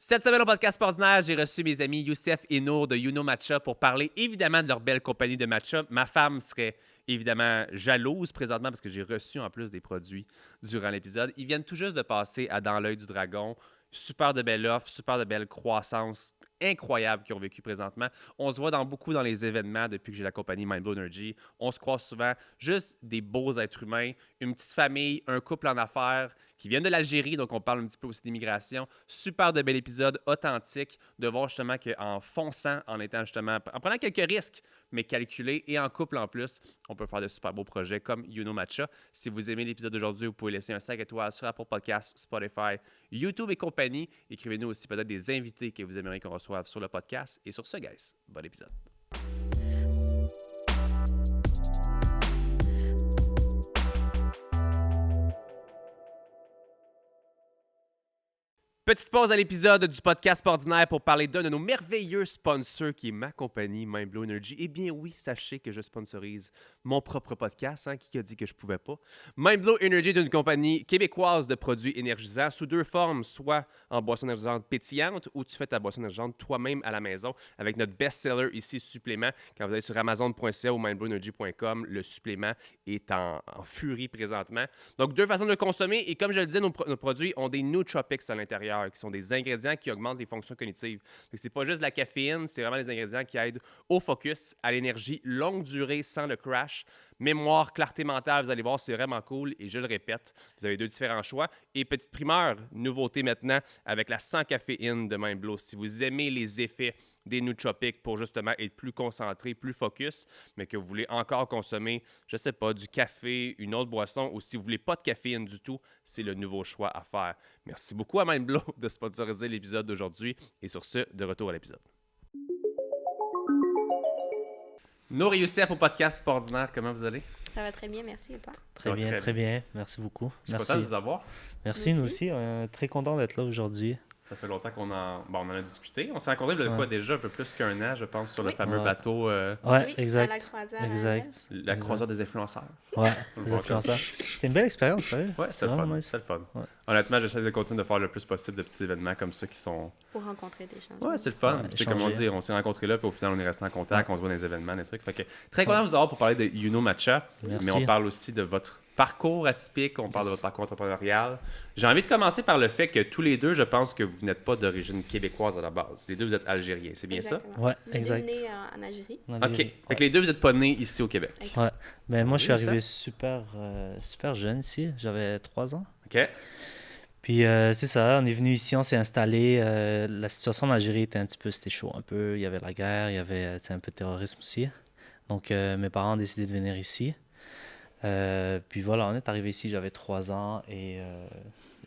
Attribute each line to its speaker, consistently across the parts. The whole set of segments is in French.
Speaker 1: Cette semaine au podcast ordinaire, j'ai reçu mes amis Youssef et Nour de You Know Matcha pour parler évidemment de leur belle compagnie de matcha. Ma femme serait évidemment jalouse présentement parce que j'ai reçu en plus des produits durant l'épisode. Ils viennent tout juste de passer à Dans l'œil du dragon. Super de belle offre, super de belle croissance incroyable qu'ils ont vécu présentement. On se voit beaucoup dans les événements depuis que j'ai la compagnie Mindblow Energy. On se croise souvent, juste des beaux êtres humains, une petite famille, un couple en affaires qui viennent de l'Algérie, donc on parle un petit peu aussi d'immigration. Super de bel épisode, authentique, de voir justement qu'en fonçant, en étant justement, en prenant quelques risques, mais calculés et en couple en plus, on peut faire de super beaux projets comme You Know Matcha. Si vous aimez l'épisode d'aujourd'hui, vous pouvez laisser un 5 étoiles sur Apple Podcasts, Spotify, YouTube et compagnie. Écrivez-nous aussi peut-être des invités que vous aimeriez qu'on reçoive sur le podcast. Et sur ce, guys, bon épisode. Petite pause à l'épisode du podcast ordinaire pour parler d'un de nos merveilleux sponsors qui est ma compagnie, Mindblow Energy. Eh bien oui, sachez que je sponsorise mon propre podcast. Qui a dit que je pouvais pas? Mindblow Energy est une compagnie québécoise de produits énergisants sous deux formes, soit en boisson énergisante pétillante ou tu fais ta boisson énergisante toi-même à la maison avec notre best-seller ici, supplément. Quand vous allez sur amazon.ca ou mindblowenergy.com, le supplément est en furie présentement. Donc deux façons de le consommer et comme je le disais, nos produits ont des nootropics à l'intérieur qui sont des ingrédients qui augmentent les fonctions cognitives. C'est pas juste de la caféine, c'est vraiment des ingrédients qui aident au focus, à l'énergie longue durée sans le crash, mémoire, clarté mentale, vous allez voir, c'est vraiment cool et je le répète, vous avez deux différents choix. Et petite primeur, nouveauté maintenant avec la sans caféine de Mindblow. Si vous aimez les effets des nootropics pour justement être plus concentré, plus focus, mais que vous voulez encore consommer, je sais pas, du café, une autre boisson, ou si vous voulez pas de caféine du tout, c'est le nouveau choix à faire. Merci beaucoup à Mindblow de sponsoriser l'épisode d'aujourd'hui. Et sur ce, de retour à l'épisode. Nour et Youssef au podcast ordinaire, comment vous allez?
Speaker 2: Ça va très bien, merci. Et toi?
Speaker 3: Très bien. Merci beaucoup.
Speaker 1: Je suis content de vous avoir.
Speaker 3: Merci, nous aussi. Très content d'être là aujourd'hui.
Speaker 1: Ça fait longtemps qu'on on en a discuté. On s'est rencontrés il y a quoi déjà, un peu plus qu'un an, je pense, sur le fameux bateau.
Speaker 3: Oui, exact.
Speaker 2: À la croisière.
Speaker 3: Exact.
Speaker 1: La croisière des influenceurs.
Speaker 3: Ouais, des influenceurs. C'était une belle expérience, sérieux.
Speaker 1: Ouais, c'est le fun.
Speaker 3: Nice.
Speaker 1: C'est le fun.
Speaker 3: Ouais.
Speaker 1: Honnêtement, j'essaie de continuer de faire le plus possible de petits événements comme ça qui sont.
Speaker 2: Pour rencontrer des gens.
Speaker 1: Ouais, c'est le fun.
Speaker 3: Ouais,
Speaker 1: Puis, comme on dit, on s'est rencontrés là, puis au final, on est resté en contact, on se voit dans les événements, des trucs. Fait que très content de vous avoir pour parler de You Know Matcha.
Speaker 3: Merci.
Speaker 1: Mais on parle aussi de votre parcours atypique, on parle de votre parcours entrepreneurial. J'ai envie de commencer par le fait que tous les deux, je pense que vous n'êtes pas d'origine québécoise à la base. Les deux, vous êtes algériens, c'est bien
Speaker 2: Exactement.
Speaker 3: Ouais,
Speaker 2: On est
Speaker 3: exact.
Speaker 2: nés en Algérie.
Speaker 1: OK. Fait que les deux, vous n'êtes pas nés ici au Québec.
Speaker 3: Ouais. Ben, moi, je suis
Speaker 1: Oui,
Speaker 3: arrivé super jeune ici. J'avais 3 ans.
Speaker 1: OK.
Speaker 3: Puis c'est ça, on est venu ici, on s'est installé. La situation en Algérie c'était chaud un peu. Il y avait la guerre, il y avait un peu de terrorisme aussi. Donc mes parents ont décidé de venir ici. Puis voilà, on est arrivé ici, j'avais 3 ans et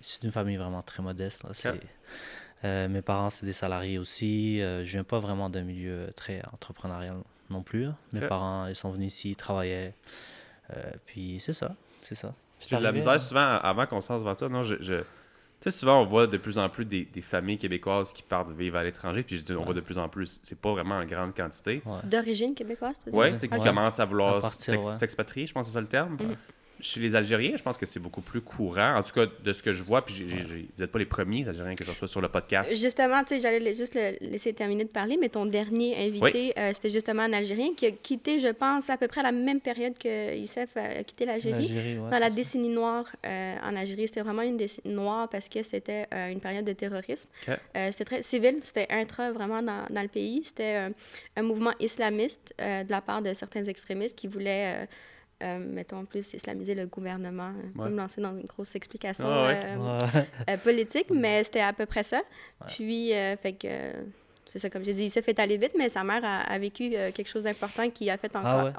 Speaker 3: c'est une famille vraiment très modeste. Là. Mes parents, c'est des salariés aussi. Je viens pas vraiment d'un milieu très entrepreneurial non plus. Mes parents, ils sont venus ici, ils travaillaient. Puis c'est ça.
Speaker 1: J'ai de la misère souvent, avant qu'on s'en vers toi, non, tu sais, souvent, on voit de plus en plus des familles québécoises qui partent vivre à l'étranger, puis on voit de plus en plus, c'est pas vraiment en grande quantité.
Speaker 3: Ouais.
Speaker 2: D'origine québécoise, tu veux dire?
Speaker 1: Ouais, tu sais, qui commencent à vouloir
Speaker 3: À partir,
Speaker 1: s'expatrier, je pense que c'est ça le terme.
Speaker 2: Mhm.
Speaker 1: Chez les Algériens, je pense que c'est beaucoup plus courant, en tout cas de ce que je vois, puis vous n'êtes pas les premiers Algériens que je reçois sur le podcast.
Speaker 2: Justement, tu sais, j'allais juste le laisser terminer de parler, mais ton dernier invité, c'était justement un Algérien qui a quitté, je pense, à peu près à la même période que Youssef a quitté l'Algérie. Dans la décennie noire en Algérie. C'était vraiment une décennie noire parce que c'était une période de terrorisme. C'était très civil, c'était intra vraiment dans le pays. C'était un mouvement islamiste de la part de certains extrémistes qui voulaient... mettons plus islamiser le gouvernement. Pas me lancer dans une grosse explication politique, mais c'était à peu près ça. Ouais. Puis, fait que, c'est ça, comme j'ai dit, Youssef est allé vite, mais sa mère a vécu quelque chose d'important qui a fait encore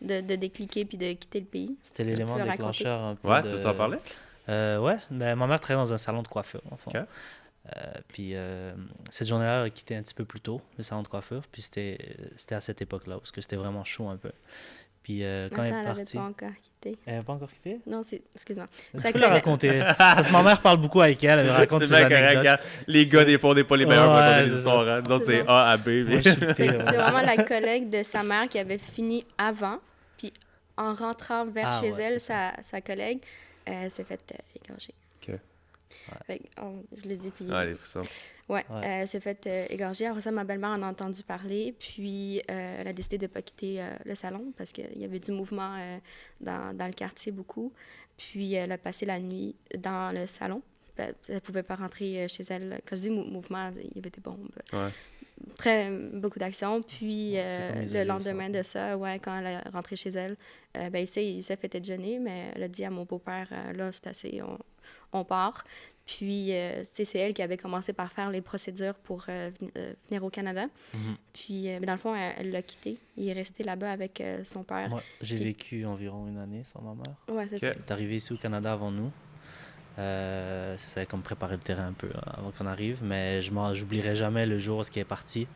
Speaker 2: de décliquer puis de quitter le pays.
Speaker 3: C'était l'élément déclencheur un peu.
Speaker 1: Tu veux en parler?
Speaker 3: Ouais, ben, ma mère travaillait dans un salon de coiffure, en fond. Puis cette journée-là, elle a quitté un petit peu plus tôt, le salon de coiffure, puis c'était à cette époque-là, parce que c'était vraiment chaud un peu. Puis quand elle est partie...
Speaker 2: Elle n'avait pas encore quitté.
Speaker 3: Elle n'avait pas encore quitté?
Speaker 2: Non, excuse-moi.
Speaker 3: Tu peux la raconter. Parce que ma mère parle beaucoup avec elle, elle raconte ses anecdotes.
Speaker 1: Correct, les gars, des fois, on n'est pas les meilleurs pour raconter des histoires. Hein. Disons, c'est A à B.
Speaker 2: C'est vraiment la collègue de sa mère qui avait fini avant. Puis en rentrant vers chez elle, sa collègue s'est fait égorger.
Speaker 1: OK.
Speaker 2: Je l'ai dit, puis...
Speaker 1: les frissons.
Speaker 2: Ouais, elle s'est fait égorger. Après ça, ma belle-mère en a entendu parler, puis elle a décidé de ne pas quitter le salon parce qu'il y avait du mouvement dans le quartier beaucoup. Puis elle a passé la nuit dans le salon. Elle ne pouvait pas rentrer chez elle. Quand je dis mouvement, il y avait des bombes. Beaucoup d'action. Puis le lendemain de ça, quand elle est rentrée chez elle, Youssef était déjeuner, mais elle a dit à mon beau-père, là, c'est assez, on part. Puis c'est elle qui avait commencé par faire les procédures pour venir au Canada. Puis dans le fond, elle l'a quitté. Il est resté là-bas avec son père.
Speaker 3: Moi, j'ai vécu environ une année sans ma mère.
Speaker 2: Ouais, c'est ça.
Speaker 3: Elle est arrivée ici au Canada avant nous. Ça comme préparer le terrain un peu avant qu'on arrive, mais j'oublierai jamais le jour où elle est partie.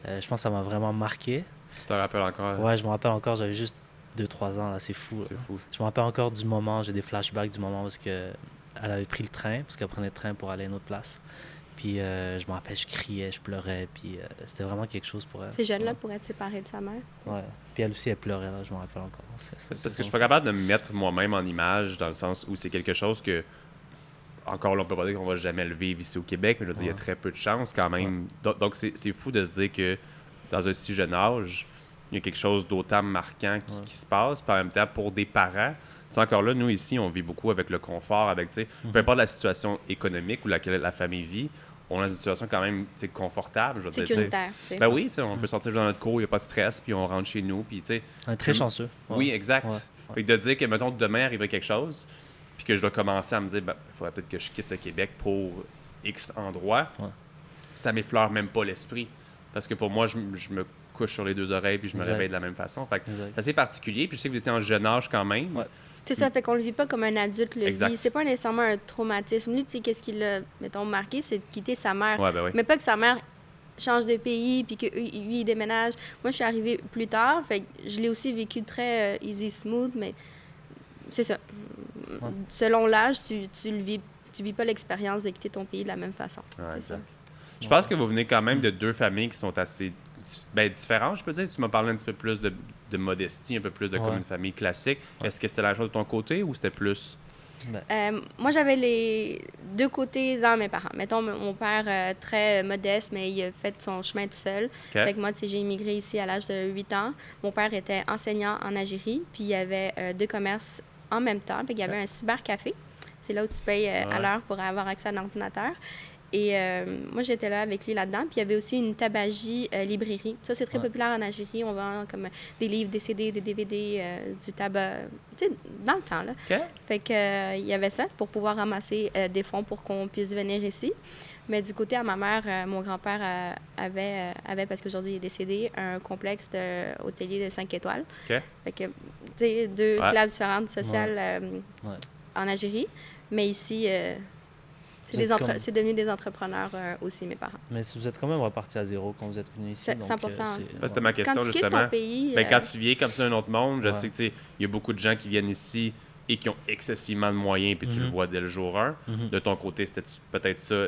Speaker 3: Je pense que ça m'a vraiment marqué.
Speaker 1: Tu te rappelles encore?
Speaker 3: Ouais, je me rappelle encore, j'avais juste 2-3 ans, là, c'est fou.
Speaker 1: C'est fou.
Speaker 3: Je me rappelle encore du moment, j'ai des flashbacks du moment où elle avait pris le train, parce qu'elle prenait le train pour aller à une autre place. Puis je me rappelle, je criais, je pleurais, puis c'était vraiment quelque chose pour elle.
Speaker 2: Ces jeunes-là pour être séparés de sa mère.
Speaker 3: Ouais. Puis elle aussi, elle pleurait, là, je me rappelle encore.
Speaker 1: C'est parce que je suis pas capable de me mettre moi-même en image, dans le sens où c'est quelque chose que, encore là, on peut pas dire qu'on va jamais le vivre ici au Québec, mais je veux dire, il y a très peu de chances quand même. Donc c'est fou de se dire que dans un si jeune âge, il y a quelque chose d'autant marquant qui se passe, puis en même temps, pour des parents, t'sais, encore là, nous ici, on vit beaucoup avec le confort, avec, peu importe la situation économique ou laquelle la famille vit, on a une situation quand même confortable. Je veux
Speaker 2: sécuritaire.
Speaker 1: Dire, ben oui, on peut sortir dans notre cour, il n'y a pas de stress, puis on rentre chez nous. Puis,
Speaker 3: on est très chanceux.
Speaker 1: Oui, exact. Fait que de dire que, mettons, demain arriverait quelque chose, puis que je dois commencer à me dire, il faudrait peut-être que je quitte le Québec pour X endroit, ça m'effleure même pas l'esprit. Parce que pour moi, je me couche sur les deux oreilles, puis je me réveille de la même façon. Fait que c'est assez particulier, puis je sais que vous étiez en jeune âge quand même.
Speaker 2: Ouais. C'est ça, fait qu'on le vit pas comme un adulte le vit. C'est pas nécessairement un traumatisme. Lui, tu sais, qu'est-ce qui l'a, mettons, marqué, c'est de quitter sa mère. Mais pas que sa mère change de pays, puis que lui, il déménage. Moi, je suis arrivée plus tard, fait que je l'ai aussi vécu très easy, smooth, mais c'est ça. Selon l'âge, tu vis pas l'expérience de quitter ton pays de la même façon. C'est ça.
Speaker 1: Je pense que vous venez quand même de deux familles qui sont assez différentes, je peux dire. Tu m'as parlé un petit peu plus de modestie, un peu plus de comme une famille classique. Est-ce que c'était la chose de ton côté ou c'était plus...
Speaker 2: moi, j'avais les deux côtés dans mes parents. Mettons, mon père, très modeste, mais il a fait son chemin tout seul. Fait que moi, j'ai immigré ici à l'âge de 8 ans. Mon père était enseignant en Algérie, puis il y avait 2 commerces en même temps. Fait qu'il y avait un cybercafé. C'est là où tu payes à l'heure pour avoir accès à un ordinateur. Et moi, j'étais là avec lui là-dedans. Puis il y avait aussi une tabagie librairie. Ça, c'est très populaire en Algérie. On vend comme des livres, des CD, des DVD, du tabac, tu sais, dans le temps, là. Fait que il y avait ça pour pouvoir ramasser des fonds pour qu'on puisse venir ici. Mais du côté à ma mère, mon grand-père avait, parce qu'aujourd'hui il est décédé, un complexe hôtelier de 5 étoiles. Fait que, tu sais, 2 classes différentes sociales en Algérie. Mais ici... c'est devenu des entrepreneurs aussi, mes parents.
Speaker 3: Mais vous êtes quand même reparti à zéro quand vous êtes venu ici.
Speaker 2: 100%.
Speaker 1: C'était ma question,
Speaker 2: quand tu
Speaker 1: justement.
Speaker 2: Ton pays,
Speaker 1: quand tu viens comme ça d'un autre monde, je sais qu'il y a beaucoup de gens qui viennent ici et qui ont excessivement de moyens, puis tu le vois dès le jour 1. De ton côté, c'était peut-être ça.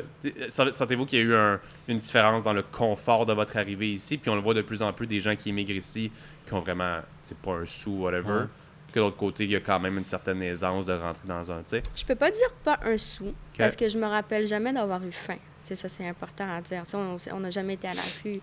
Speaker 1: Sentez-vous qu'il y a eu une différence dans le confort de votre arrivée ici? Puis on le voit de plus en plus des gens qui immigrent ici, qui ont vraiment, c'est pas un sou, whatever. Que de l'autre côté, il y a quand même une certaine aisance de rentrer dans un, tu sais.
Speaker 2: Je peux pas dire pas un sou, parce que je me rappelle jamais d'avoir eu faim. Tu sais, ça, c'est important à dire. On n'a jamais été à la rue.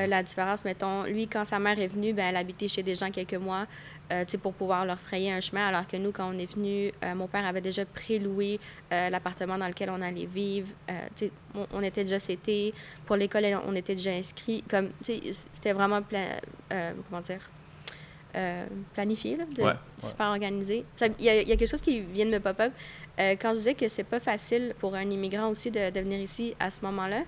Speaker 2: La différence, mettons, lui, quand sa mère est venue, ben, elle habitait chez des gens quelques mois, tu sais, pour pouvoir leur frayer un chemin, alors que nous, quand on est venu, mon père avait déjà préloué l'appartement dans lequel on allait vivre. Tu sais, on était déjà CT. Pour l'école, on était déjà inscrits. Comme, tu sais, c'était vraiment comment dire? Planifié, là, super organisé. Il y a quelque chose qui vient de me pop-up. Quand je disais que c'est pas facile pour un immigrant aussi de venir ici à ce moment-là,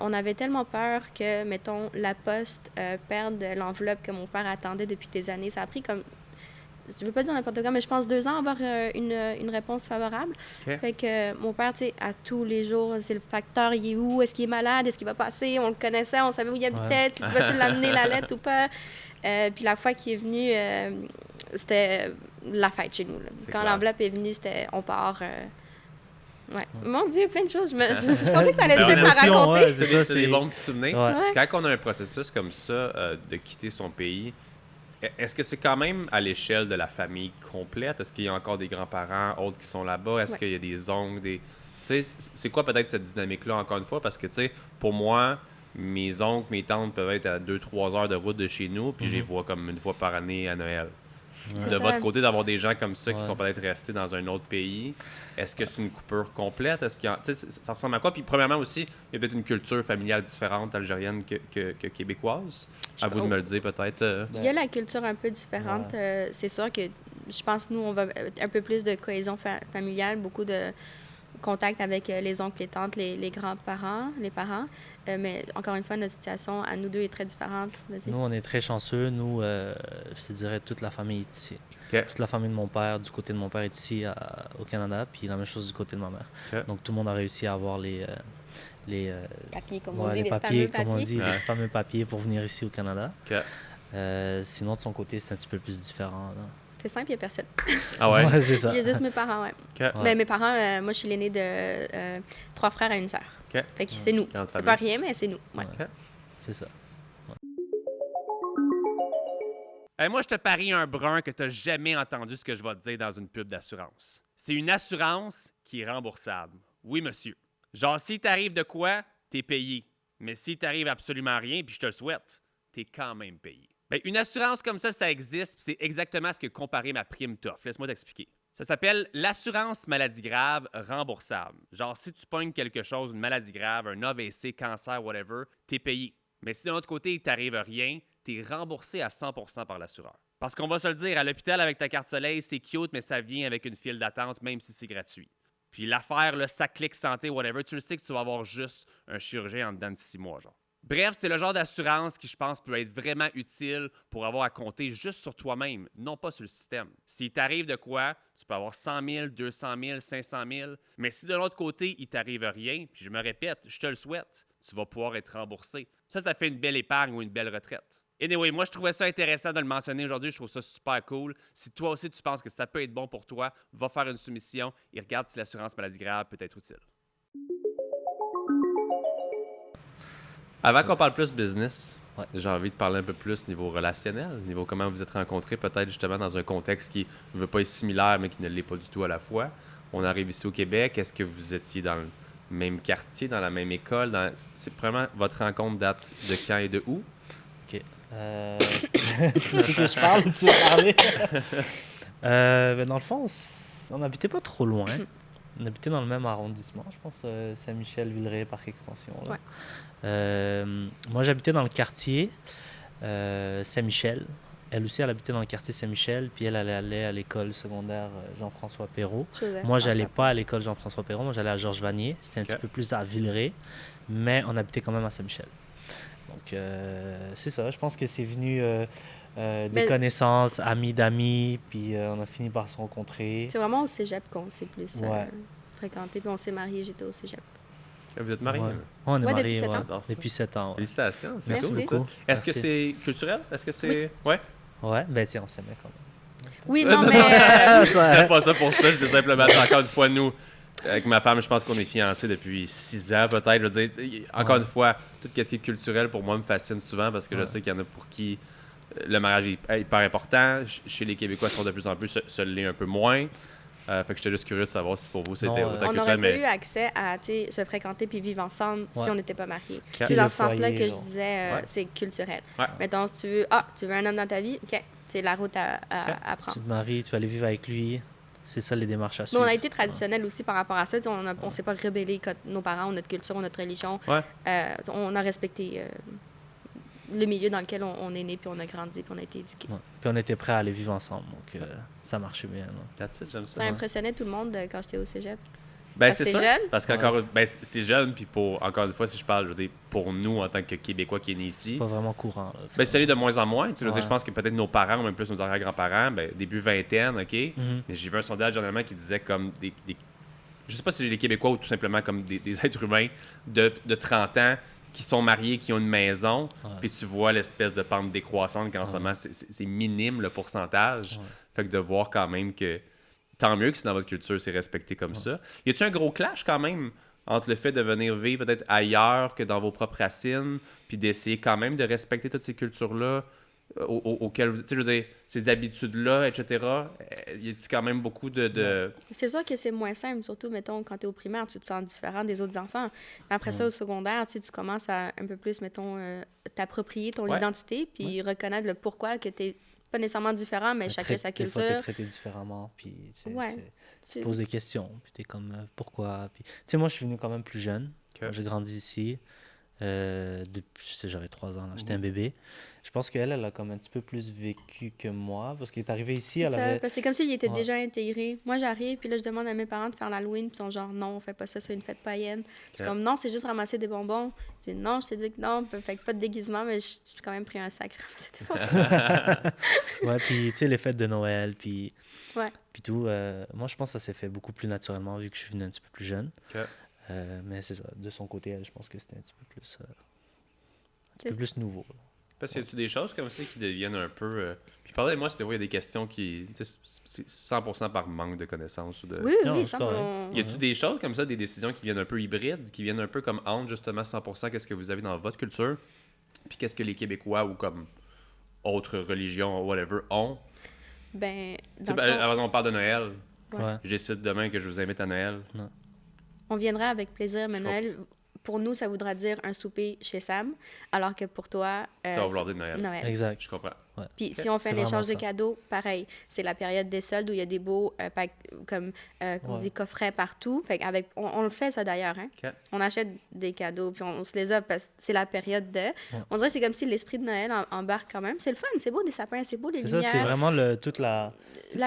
Speaker 2: on avait tellement peur que, mettons, la poste perde l'enveloppe que mon père attendait depuis des années. Ça a pris comme, je veux pas dire n'importe quoi, mais je pense 2 ans à avoir une réponse favorable. Fait que mon père, tu sais, à tous les jours, c'est le facteur, il est où? Est-ce qu'il est malade? Est-ce qu'il va passer? On le connaissait, on savait où il habitait. Tu vas-tu l'amener la lettre ou pas? Puis la fois qu'il est venu, c'était la fête chez nous. Là. Quand l'enveloppe est venue, c'était on part. Mon Dieu, plein de choses. Je pensais que ça allait être à raconter.
Speaker 1: C'est des bons petits souvenirs. Quand on a un processus comme ça de quitter son pays, est-ce que c'est quand même à l'échelle de la famille complète? Est-ce qu'il y a encore des grands-parents, autres qui sont là-bas? Est-ce qu'il y a des oncles, Tu sais, c'est quoi peut-être cette dynamique-là, encore une fois? Parce que, tu sais, pour moi, mes oncles, mes tantes peuvent être à 2-3 heures de route de chez nous, puis je les vois comme une fois par année à Noël. De votre côté, d'avoir des gens comme ça qui sont peut-être restés dans un autre pays, est-ce que c'est une coupure complète? Est-ce qu'il y a... ça ressemble à quoi? Puis premièrement aussi, il y a peut-être une culture familiale différente algérienne que québécoise. À vous de me le dire peut-être.
Speaker 2: Il y a la culture un peu différente. C'est sûr que je pense nous, on va un peu plus de cohésion familiale, beaucoup de contact avec les oncles, les tantes, les grands-parents, les parents. Mais encore une fois, notre situation à nous deux est très différente. Vas-y.
Speaker 3: Nous, on est très chanceux. Nous, je te dirais, toute la famille est ici. Toute la famille de mon père, du côté de mon père, est ici au Canada, puis la même chose du côté de ma mère. Donc, tout le monde a réussi à avoir les
Speaker 2: papiers, comme on dit,
Speaker 3: les
Speaker 2: papiers.
Speaker 3: Comme on dit, les fameux papiers pour venir ici au Canada. Sinon, de son côté, c'est un petit peu plus différent. Là.
Speaker 2: C'est simple, il n'y a personne.
Speaker 1: Ah ouais?
Speaker 3: C'est ça.
Speaker 2: Il y a juste mes parents, Mais mes parents, moi, je suis l'aînée de 3 frères et une sœur. Fait que c'est nous. C'est pas rien, mais c'est nous.
Speaker 3: C'est ça.
Speaker 1: Moi, je te parie un brun que tu n'as jamais entendu ce que je vais te dire dans une pub d'assurance. C'est une assurance qui est remboursable. Oui, monsieur. Genre, si t'arrive de quoi, t'es payé. Mais si t'arrive absolument rien, puis je te le souhaite, t'es quand même payé. Bien, une assurance comme ça existe, puis c'est exactement ce que comparer ma prime t'offre. Laisse-moi t'expliquer. Ça s'appelle l'assurance maladie grave remboursable. Genre, si tu pognes quelque chose, une maladie grave, un AVC, cancer, whatever, t'es payé. Mais si de l'autre côté, il t'arrive rien, t'es remboursé à 100% par l'assureur. Parce qu'on va se le dire, à l'hôpital avec ta carte soleil, c'est cute, mais ça vient avec une file d'attente, même si c'est gratuit. Puis l'affaire, le SACLIC santé, whatever, tu le sais que tu vas avoir juste un chirurgien en dedans de 6 mois, genre. Bref, c'est le genre d'assurance qui, je pense, peut être vraiment utile pour avoir à compter juste sur toi-même, non pas sur le système. S'il t'arrive de quoi, tu peux avoir 100 000, 200 000, 500 000, mais si de l'autre côté, il t'arrive rien, puis je me répète, je te le souhaite, tu vas pouvoir être remboursé. Ça fait une belle épargne ou une belle retraite. Anyway, moi, je trouvais ça intéressant de le mentionner aujourd'hui. Je trouve ça super cool. Si toi aussi, tu penses que ça peut être bon pour toi, va faire une soumission et regarde si l'assurance maladie grave peut être utile. Avant qu'on parle plus business, j'ai envie de parler un peu plus niveau relationnel, niveau comment vous êtes rencontrés, peut-être justement dans un contexte qui ne veut pas être similaire, mais qui ne l'est pas du tout à la fois. On arrive ici au Québec. Est-ce que vous étiez dans le même quartier, dans la même école? C'est vraiment votre rencontre date de quand et de où?
Speaker 3: OK. Tu veux que je parle ou tu veux parler? Dans le fond, on n'habitait pas trop loin. On habitait dans le même arrondissement, je pense, Saint-Michel, Villeray, par extension. Là. Moi, j'habitais dans le quartier Saint-Michel. Elle aussi, elle habitait dans le quartier Saint-Michel, puis elle allait à l'école secondaire Jean-François Perrault. Moi, j'allais pas à l'école Jean-François Perrault, moi, j'allais à Georges Vanier. C'était un petit peu plus à Villeray, mais on habitait quand même à Saint-Michel. Donc, c'est ça. Je pense que c'est venu des connaissances, amis d'amis, puis on a fini par se rencontrer.
Speaker 2: C'est vraiment au cégep qu'on s'est plus fréquenté, puis on s'est mariés, j'étais au cégep.
Speaker 1: Vous êtes mariés?
Speaker 3: On est mariés
Speaker 2: depuis
Speaker 3: 7 ans.
Speaker 1: Félicitations, c'est
Speaker 3: Merci
Speaker 1: cool.
Speaker 3: beaucoup.
Speaker 1: Est-ce que c'est culturel? Est-ce que c'est... Oui.
Speaker 3: Ouais, ben tiens, on s'aimait quand même.
Speaker 2: Oui, non, mais...
Speaker 1: C'est pas ça pour ça, je dis simplement, encore une fois, nous, avec ma femme, je pense qu'on est fiancés depuis 6 ans peut-être. Je veux dire, encore une fois, tout ce qui est culturel, pour moi, me fascine souvent parce que je sais qu'il y en a pour qui le mariage est hyper important. Chez les Québécois, ils sont de plus en plus, se l'est un peu moins. Fait que j'étais juste curieux de savoir si pour vous c'était autant culturel.
Speaker 2: On n'aurait pas eu accès à se fréquenter puis vivre ensemble si on n'était pas mariés. C'est dans ce sens-là que je disais c'est culturel. Mettons, si tu veux un homme dans ta vie, OK, c'est la route à prendre.
Speaker 3: Tu te maries, tu vas aller vivre avec lui. C'est ça les démarches à suivre.
Speaker 2: Mais on a été traditionnel aussi par rapport à ça. On ne s'est pas rebellé contre nos parents, notre culture, notre religion. On a respecté le milieu dans lequel on est né, puis on a grandi, puis on a été éduqués.
Speaker 3: Puis on était prêts à aller vivre ensemble, donc ça marchait bien.
Speaker 1: That's it, j'aime ça.
Speaker 2: Ça impressionnait tout le monde quand j'étais au cégep.
Speaker 1: Ben, c'est ça. Jeune. Parce qu'encore c'est jeune, puis encore une fois, si je parle, je veux dire, pour nous, en tant que Québécois qui est né ici.
Speaker 3: C'est pas vraiment courant. Là,
Speaker 1: c'est allé de moins en moins. Je pense que peut-être nos parents, ou même plus nos arrière-grands-parents, début vingtaine, OK? Mais j'ai vu un sondage dernièrement qui disait comme des je sais pas si c'est les Québécois ou tout simplement comme des êtres humains de 30 ans qui sont mariés, qui ont une maison, puis tu vois l'espèce de pente décroissante qu'en ce moment, c'est minime le pourcentage. Fait que de voir quand même que tant mieux que c'est dans votre culture, c'est respecté comme ça. Y a-t-il un gros clash quand même entre le fait de venir vivre peut-être ailleurs que dans vos propres racines, puis d'essayer quand même de respecter toutes ces cultures-là auxquelles, tu sais, je veux dire, ces habitudes-là, etc., y a-t-il quand même beaucoup de...
Speaker 2: C'est sûr que c'est moins simple, surtout, mettons, quand tu es au primaire, tu te sens différent des autres enfants. Après ça, au secondaire, tu commences à un peu plus, mettons, t'approprier ton identité, puis reconnaître le pourquoi que tu n'es pas nécessairement différent, mais chacun sa culture.
Speaker 3: Des fois, tu es traité différemment, puis tu poses des questions, puis tu es comme, pourquoi? Puis... Tu sais, moi, je suis venu quand même plus jeune. J'ai grandi ici. Depuis, j'avais 3 ans, j'étais un bébé. Je pense qu'elle a comme un petit peu plus vécu que moi, parce qu'elle est arrivée ici, parce
Speaker 2: que c'est comme s'il était déjà intégré. Moi, j'arrive, puis là, je demande à mes parents de faire l'Halloween, puis ils sont genre, non, on fait pas ça, c'est une fête païenne. Je suis comme, non, c'est juste ramasser des bonbons. Je dis, non, je t'ai dit que non, fait que pas de déguisement, mais j'ai quand même pris un sac, je ramassais des bonbons.
Speaker 3: Ouais, puis tu sais, les fêtes de Noël, puis tout. Moi, je pense que ça s'est fait beaucoup plus naturellement, vu que je suis venu un petit peu plus jeune. Mais c'est ça, de son côté, elle, je pense que c'était un petit peu plus nouveau. Là.
Speaker 1: Parce qu'il y a-tu des choses comme ça qui deviennent un peu... Puis parlez-moi, si des fois, il y a des questions qui... C'est 100% par manque de connaissances ou de...
Speaker 2: Oui, ça
Speaker 1: Y a-tu des choses comme ça, des décisions qui viennent un peu hybrides, qui viennent un peu comme entre justement 100% qu'est-ce que vous avez dans votre culture, puis qu'est-ce que les Québécois ou comme autres religions, whatever, ont?
Speaker 2: Ben,
Speaker 1: on parle de Noël.
Speaker 3: Ouais.
Speaker 1: Je décide demain que je vous invite à Noël.
Speaker 3: Non.
Speaker 2: On viendra avec plaisir, mais Noël... Pour nous, ça voudra dire un souper chez Sam, alors que pour toi...
Speaker 1: ça va vouloir dire Noël.
Speaker 3: Exact.
Speaker 1: Je comprends.
Speaker 3: Ouais.
Speaker 2: Puis si on fait un échange de cadeaux, pareil. C'est la période des soldes où il y a des beaux des coffrets partout. Fait qu'avec, on le fait ça d'ailleurs. Hein? On achète des cadeaux, puis on se les a parce que c'est la période de... On dirait que c'est comme si l'esprit de Noël embarque quand même. C'est le fun, c'est beau des sapins, c'est beau les lumières.
Speaker 3: C'est ça, c'est vraiment toute la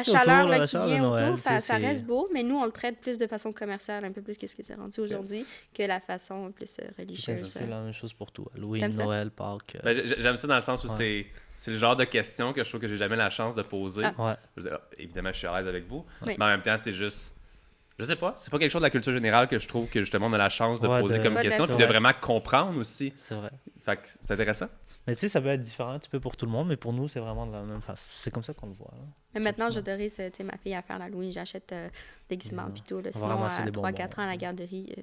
Speaker 2: chaleur
Speaker 3: autour,
Speaker 2: qui vient autour, ça reste beau, mais nous, on le traite plus de façon commerciale, un peu plus que ce qui s'est rendu aujourd'hui, que la façon plus religieuse.
Speaker 3: C'est la même chose pour tout. Halloween, Noël, Pâques.
Speaker 1: J'aime ça dans le sens où c'est le genre de questions que je trouve que j'ai jamais la chance de poser. Je veux dire, évidemment, je suis à l'aise avec vous, mais en même temps, c'est juste... Je sais pas, c'est pas quelque chose de la culture générale que je trouve que justement on a la chance de poser comme question, puis de vraiment comprendre aussi.
Speaker 3: C'est vrai.
Speaker 1: Fait que c'est intéressant.
Speaker 3: Mais tu sais, ça peut être différent un petit peu pour tout le monde, mais pour nous, c'est vraiment de la même façon. C'est comme ça qu'on le voit. Là.
Speaker 2: Mais maintenant, j'autorise ma fille à faire l'Halloween. J'achète des déguisements pis tout. Sinon, à 3-4 ans à la garderie...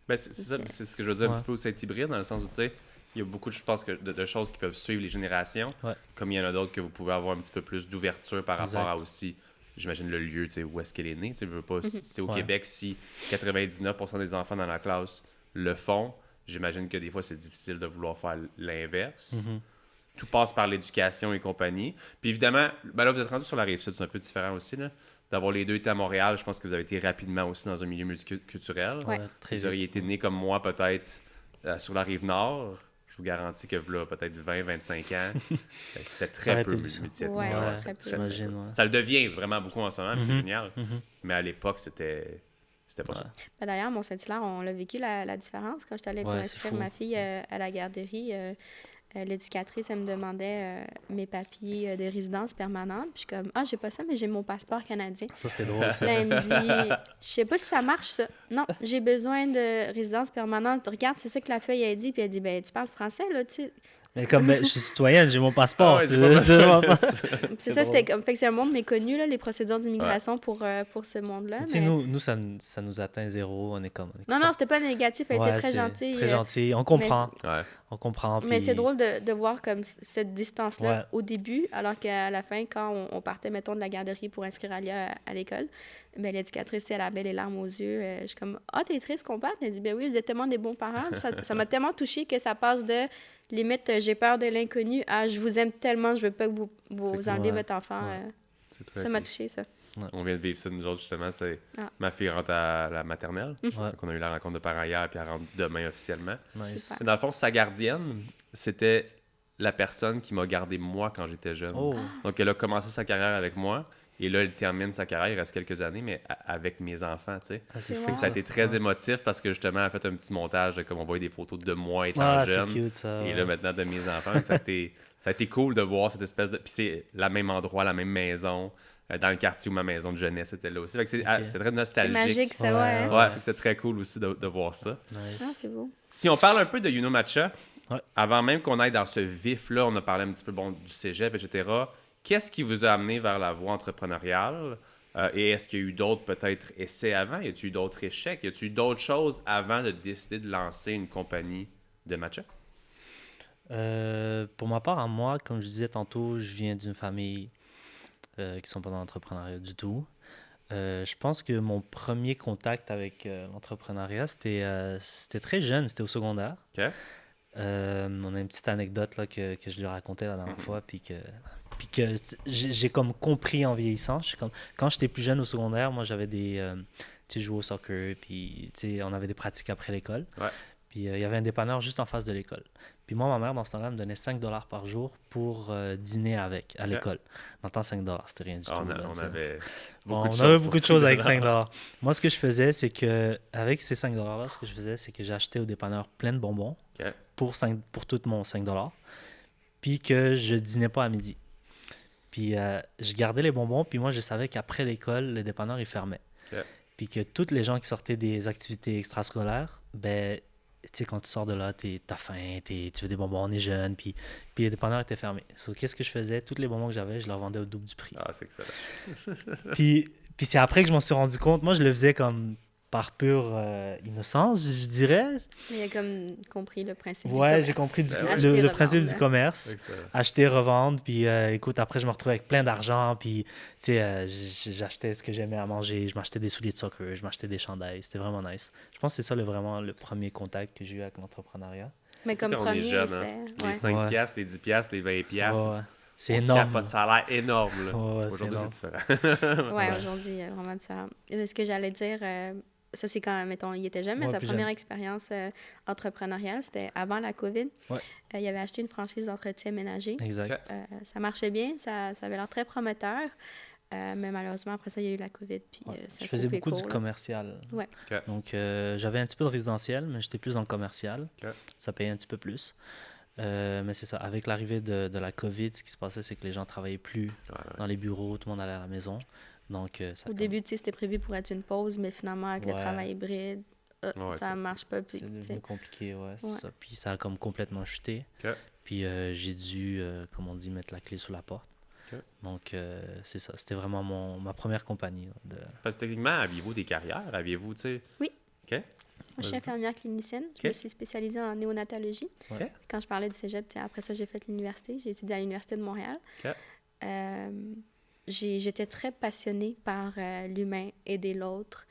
Speaker 1: Ben, c'est ça, c'est ce que je veux dire un petit peu où c'est hybride, dans le sens où, tu sais, il y a beaucoup, je pense, de choses qui peuvent suivre les générations, comme il y en a d'autres que vous pouvez avoir un petit peu plus d'ouverture par rapport à aussi, j'imagine, le lieu, tu sais, où est-ce qu'elle est née. Tu veux pas, c'est au Québec, si 99% des enfants dans la classe le font, j'imagine que des fois, c'est difficile de vouloir faire l'inverse. Tout passe par l'éducation et compagnie. Puis évidemment, ben là, vous êtes rendu sur la Rive-Sud, c'est un peu différent aussi, là. D'avoir les deux été à Montréal, je pense que vous avez été rapidement aussi dans un milieu multiculturel. Vous auriez été né comme moi, peut-être, sur la Rive-Nord. Je vous garantis que là, peut-être 20-25 ans, c'était très peu multiethnique. Ça le devient vraiment beaucoup en ce moment, mais c'est génial. Mais à l'époque, c'était pas ça.
Speaker 2: Ben d'ailleurs, Mont-Saint-Hilaire, on l'a vécu la différence. Quand je suis allée pour inscrire ma fille à la garderie, l'éducatrice, elle me demandait mes papiers de résidence permanente. Puis je suis comme, j'ai pas ça, mais j'ai mon passeport canadien.
Speaker 3: Ça, c'était drôle. Ça.
Speaker 2: Là, elle me dit, je sais pas si ça marche, ça. Non, j'ai besoin de résidence permanente. Regarde, c'est ça que la feuille a dit. Puis elle dit, ben, tu parles français, là, tu sais.
Speaker 3: Mais comme je suis citoyenne, j'ai mon passeport.
Speaker 2: C'est ça, c'était comme. Fait que c'est un monde méconnu, là, les procédures d'immigration pour ce monde-là.
Speaker 3: Tu sais, nous, ça nous atteint zéro. On est comme.
Speaker 2: Non, c'était pas négatif. Elle était très gentille.
Speaker 3: Très gentille. On comprend. On comprend.
Speaker 2: Mais c'est drôle de voir comme cette distance-là au début, alors qu'à la fin, quand on partait, mettons, de la garderie pour inscrire Alia à l'école, ben, l'éducatrice, elle avait les larmes aux yeux. Je suis comme, t'es triste qu'on parte? Elle dit, ben oui, vous êtes tellement des bons parents. Ça m'a tellement touchée que ça passe de limite, j'ai peur de l'inconnu à je vous aime tellement, je veux pas que vous enlevez votre enfant. Ça m'a touché, ça.
Speaker 1: On vient de vivre ça, nous autres, justement. Ma fille rentre à la maternelle. Donc, on a eu la rencontre de parents hier, puis elle rentre demain officiellement.
Speaker 3: Nice.
Speaker 1: Dans le fond, sa gardienne, c'était la personne qui m'a gardé moi quand j'étais jeune. Donc, elle a commencé sa carrière avec moi. Et là, elle termine sa carrière, il reste quelques années, mais avec mes enfants, tu sais. Ça a été très émotif parce que, justement, elle a fait un petit montage de comme on voyait des photos de moi étant jeune.
Speaker 3: C'est cute, ça.
Speaker 1: Et là, maintenant, de mes enfants. Ça a été cool de voir cette espèce de... Puis c'est le même endroit, la même maison, dans le quartier où ma maison de jeunesse était là aussi. Fait que c'était très nostalgique.
Speaker 2: C'est magique, ça,
Speaker 1: Ouais, c'est très cool aussi de voir ça.
Speaker 3: Nice.
Speaker 2: C'est beau.
Speaker 1: Si on parle un peu de You Know Matcha, avant même qu'on aille dans ce vif-là, on a parlé un petit peu du cégep, etc., qu'est-ce qui vous a amené vers la voie entrepreneuriale? Et est-ce qu'il y a eu d'autres, peut-être, essais avant? Y a-t-il eu d'autres échecs? Y a-t-il eu d'autres choses avant de décider de lancer une compagnie de matcha?
Speaker 3: Pour ma part, à moi, comme je disais tantôt, je viens d'une famille qui ne sont pas dans l'entrepreneuriat du tout. Je pense que mon premier contact avec l'entrepreneuriat, c'était très jeune, c'était au secondaire.
Speaker 1: OK.
Speaker 3: On a une petite anecdote là, que je lui racontais la dernière fois, puis que j'ai comme compris en vieillissant. Quand j'étais plus jeune au secondaire, moi j'avais tu sais, je jouais au soccer, puis tu sais, on avait des pratiques après l'école.
Speaker 1: Ouais.
Speaker 3: Puis il y avait un dépanneur juste en face de l'école. Puis moi, ma mère, dans ce temps-là, me donnait 5 $ par jour pour dîner à l'école. Dans le temps, 5 $, c'était rien du tout.
Speaker 1: On avait
Speaker 3: beaucoup de choses avec 5 $. Moi, ce que je faisais, c'est que avec ces 5 $-là, ce que je faisais, c'est que j'achetais au dépanneur plein de bonbons pour tout mon 5 $, puis que je dînais pas à midi. Puis je gardais les bonbons, puis moi, je savais qu'après l'école, le dépanneur, il fermait. Puis que toutes les gens qui sortaient des activités extrascolaires, ben, tu sais, quand tu sors de là, t'as faim, tu veux des bonbons, on est jeune, puis les dépanneurs étaient fermés. So, qu'est-ce que je faisais? Tous les bonbons que j'avais, je les vendais au double du prix.
Speaker 1: Ah, c'est excellent.
Speaker 3: puis c'est après que je m'en suis rendu compte. Moi, je le faisais comme par pure innocence, je dirais.
Speaker 2: Mais il a comme compris le principe du
Speaker 3: Ouais,
Speaker 2: commerce.
Speaker 3: j'ai compris
Speaker 2: Acheter,
Speaker 3: le principe
Speaker 2: revendre.
Speaker 3: du commerce.
Speaker 1: Excellent.
Speaker 3: Acheter, revendre, puis écoute, après, je me retrouvais avec plein d'argent, puis tu sais, j'achetais ce que j'aimais à manger, je m'achetais des souliers de soccer, je m'achetais des chandails, c'était vraiment nice. Je pense que c'est ça vraiment le premier contact que j'ai eu avec l'entrepreneuriat.
Speaker 2: Mais comme
Speaker 1: Quand on est
Speaker 2: premier,
Speaker 1: jeune, hein.
Speaker 2: c'est...
Speaker 1: Les 5 piastres, les 10 piastres, les 20 piastres.
Speaker 3: Ouais. C'est énorme.
Speaker 1: Pas de salaire énorme. Là.
Speaker 3: Ouais,
Speaker 1: Aujourd'hui, c'est différent.
Speaker 2: Ouais, aujourd'hui, il y a vraiment différent. Ce que j'allais dire, ça, c'est quand, mettons, il était jeune, mais
Speaker 3: Ouais,
Speaker 2: sa
Speaker 3: plus
Speaker 2: première
Speaker 3: jeune.
Speaker 2: expérience entrepreneuriale, c'était avant la COVID.
Speaker 3: Ouais.
Speaker 2: Il avait acheté une franchise d'entretien ménager.
Speaker 3: Exact.
Speaker 2: Ça marchait bien, ça avait l'air très prometteur. Mais malheureusement, après ça, il y a eu la COVID. Puis, ça
Speaker 3: Je faisais
Speaker 2: coupé
Speaker 3: beaucoup du
Speaker 2: court, là.
Speaker 3: commercial.
Speaker 2: Ouais.
Speaker 1: OK.
Speaker 3: Donc, j'avais un petit peu de résidentiel, mais j'étais plus dans le commercial.
Speaker 1: OK.
Speaker 3: Ça payait un petit peu plus. Mais c'est ça. Avec l'arrivée de la COVID, ce qui se passait, c'est que les gens travaillaient plus dans les bureaux, tout le monde allait à la maison. Donc, ça
Speaker 2: Au début, tu sais, c'était prévu pour être une pause, mais finalement, avec le
Speaker 3: Ouais.
Speaker 2: travail hybride, ça marche pas. Puis,
Speaker 3: c'est
Speaker 2: tu sais.
Speaker 3: devenu compliqué, ouais, c'est
Speaker 2: Ouais.
Speaker 3: ça. Puis ça a comme complètement chuté.
Speaker 1: OK.
Speaker 3: Puis j'ai dû, comme on dit, mettre la clé sous la porte.
Speaker 1: OK.
Speaker 3: Donc, c'est ça. C'était vraiment ma première compagnie. Là,
Speaker 1: Parce que techniquement, aviez-vous des carrières? Aviez-vous, tu sais...
Speaker 2: Oui.
Speaker 1: OK.
Speaker 2: Moi, je suis
Speaker 1: Vas-y.
Speaker 2: infirmière clinicienne.
Speaker 1: OK.
Speaker 2: Je me suis spécialisée en néonatologie.
Speaker 1: OK.
Speaker 2: Quand je parlais du cégep, tu sais, après ça, j'ai fait l'université. J'ai étudié à l'Université de Montréal.
Speaker 1: OK.
Speaker 2: J'étais très passionnée par l'humain, aider l'autre.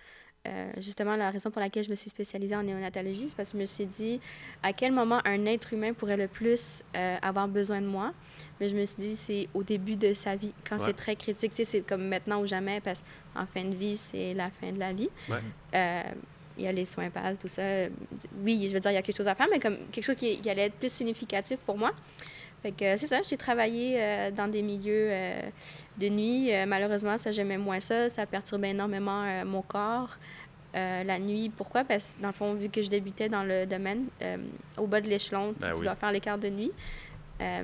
Speaker 2: Justement, la raison pour laquelle je me suis spécialisée en néonatologie, c'est parce que je me suis dit à quel moment un être humain pourrait le plus avoir besoin de moi. Mais je me suis dit, c'est au début de sa vie, quand
Speaker 1: Ouais.
Speaker 2: c'est très critique. Tu sais, c'est comme maintenant ou jamais, parce qu'en fin de vie, c'est la fin de la vie.
Speaker 1: Ouais.
Speaker 2: Il y a les soins PAL, tout ça. Oui, je veux dire, il y a quelque chose à faire, mais comme quelque chose qui allait être plus significatif pour moi. Fait que c'est ça, j'ai travaillé dans des milieux de nuit. Malheureusement, ça, j'aimais moins ça. Ça perturbait énormément mon corps. La nuit, pourquoi? Parce que dans le fond, vu que je débutais dans le domaine, au bas de l'échelon,
Speaker 1: Ben
Speaker 2: tu
Speaker 1: oui.
Speaker 2: dois faire l'écart de nuit.